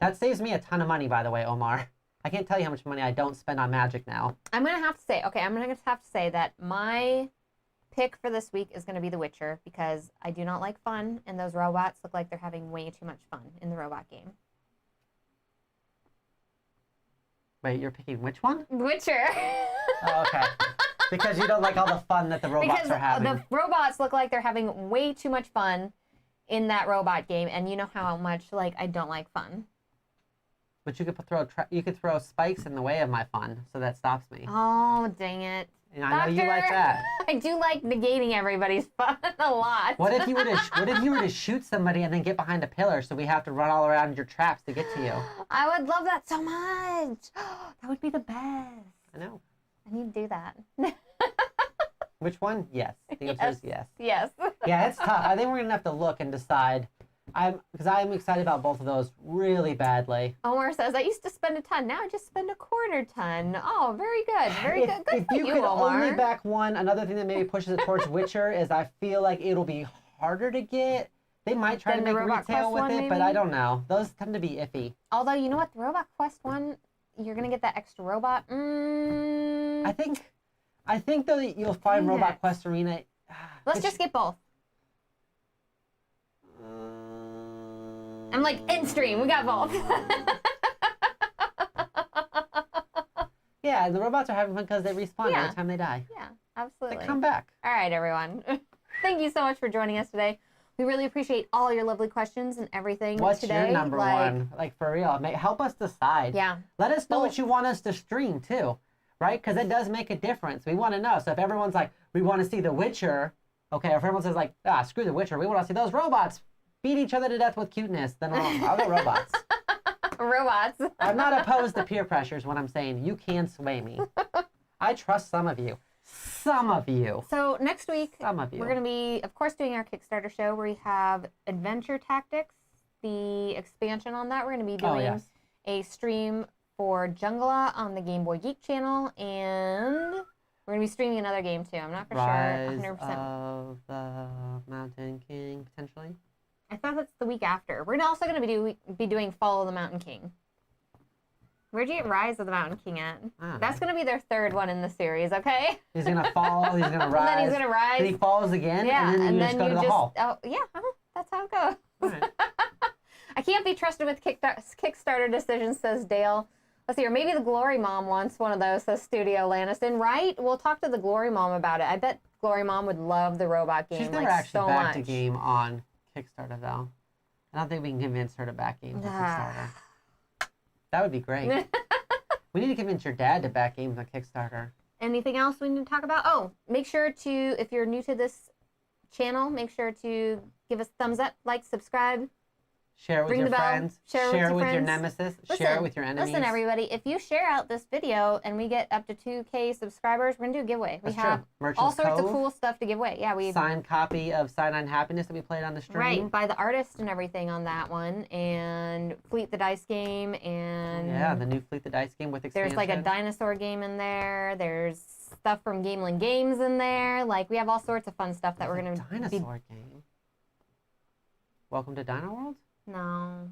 That saves me a ton of money, by the way, Omar. I can't tell you how much money I don't spend on Magic now. I'm going to have to say that my pick for this week is going to be The Witcher, because I do not like fun, and those robots look like they're having way too much fun in the robot game. Wait, you're picking which one? Witcher. Oh, okay. Because you don't like all the fun that the robots are having. The robots look like they're having way too much fun in that robot game, and you know how much I don't like fun. But you could throw spikes in the way of my fun, so that stops me. Oh, dang it! And I know you like that. I do like negating everybody's fun a lot. What if you were to shoot somebody and then get behind a pillar, so we have to run all around your traps to get to you? I would love that so much. That would be the best. I know. I need to do that. Which one? Yes. The answer is yes. Yes. Yeah, it's tough. I think we're gonna have to look and decide. Because I'm excited about both of those really badly. Omar says, I used to spend a ton. Now I just spend a quarter ton. Oh, very good. Very good. Good for you, If you could Omar. only back one, another thing that maybe pushes it towards Witcher is I feel like it'll be harder to get. They might try to make retail with it, but I don't know. Those tend to be iffy. Although, you know what? The Robot Quest one, you're going to get that extra robot. I think though that you'll find Robot Quest Arena. Let's just get both. I'm like, end stream. We got both. Yeah, the robots are having fun because they respawn every time they die. Yeah, absolutely. They come back. All right, everyone. Thank you so much for joining us today. We really appreciate all your lovely questions and everything What's today. your number one? Like, for real. Help us decide. Yeah. Let us know what you want us to stream, too. Right? Because it does make a difference. We want to know. So if everyone's like, we want to see The Witcher, okay, or if everyone says like, screw The Witcher, we want to see those robots beat each other to death with cuteness, then I'll go robots. Robots. I'm not opposed to peer pressure is what I'm saying. You can sway me. I trust some of you. Some of you. So next week, Some of you. we're going to be, of course, doing our Kickstarter show where we have Adventure Tactics, the expansion on that. We're going to be doing a stream for Jungla on the Game Boy Geek channel, and we're going to be streaming another game too. I'm not for Rise sure 100%. of the Mountain King, potentially. I thought that's the week after. We're also going to be doing Fall of the Mountain King. Where'd you get Rise of the Mountain King at? That's going to be their third one in the series, okay? He's going to fall, he's going to rise. And then he's going to rise. Then he falls again, yeah, and then you just go to the hall. Oh, yeah, that's how it goes. Right. I can't be trusted with Kickstarter decisions, says Dale. Let's see here. Maybe the Glory Mom wants one of those, says Studio Lanniston. Right? We'll talk to the Glory Mom about it. I bet Glory Mom would love the robot game. She's never actually backed a game on Kickstarter, though. I don't think we can convince her to back games on Kickstarter. That would be great. We need to convince your dad to back games on Kickstarter. Anything else we need to talk about? Oh, make sure to, if you're new to this channel, make sure to give us a thumbs up, like, subscribe. Share it with your friends. Share it with your nemesis. Share it with your enemies. Listen, everybody, if you share out this video and we get up to 2K subscribers, we're going to do a giveaway. We have all sorts of cool stuff to give away. Yeah, we signed copy of Cyanide Happiness that we played on the stream. Right, by the artist and everything on that one. And Fleet the Dice game. And yeah, the new Fleet the Dice game with expansion. There's like a dinosaur game in there. There's stuff from Gameland Games in there. Like, we have all sorts of fun stuff that we're going to dinosaur game. Welcome to Dino World? No.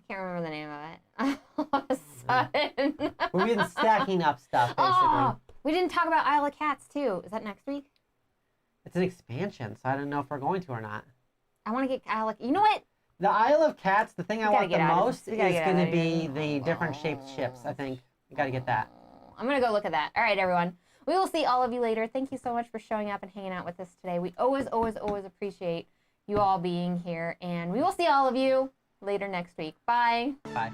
I can't remember the name of it. All of a sudden. We've been stacking up stuff, basically. Oh, we didn't talk about Isle of Cats, too. Is that next week? It's an expansion, so I don't know if we're going to or not. I want to get Isle of... You know what? The Isle of Cats, the thing I want the most is going to be the different shaped ships, I think. You got to get that. I'm going to go look at that. All right, everyone. We will see all of you later. Thank you so much for showing up and hanging out with us today. We always, always, always appreciate you all being here, and we will see all of you later next week. Bye. Bye.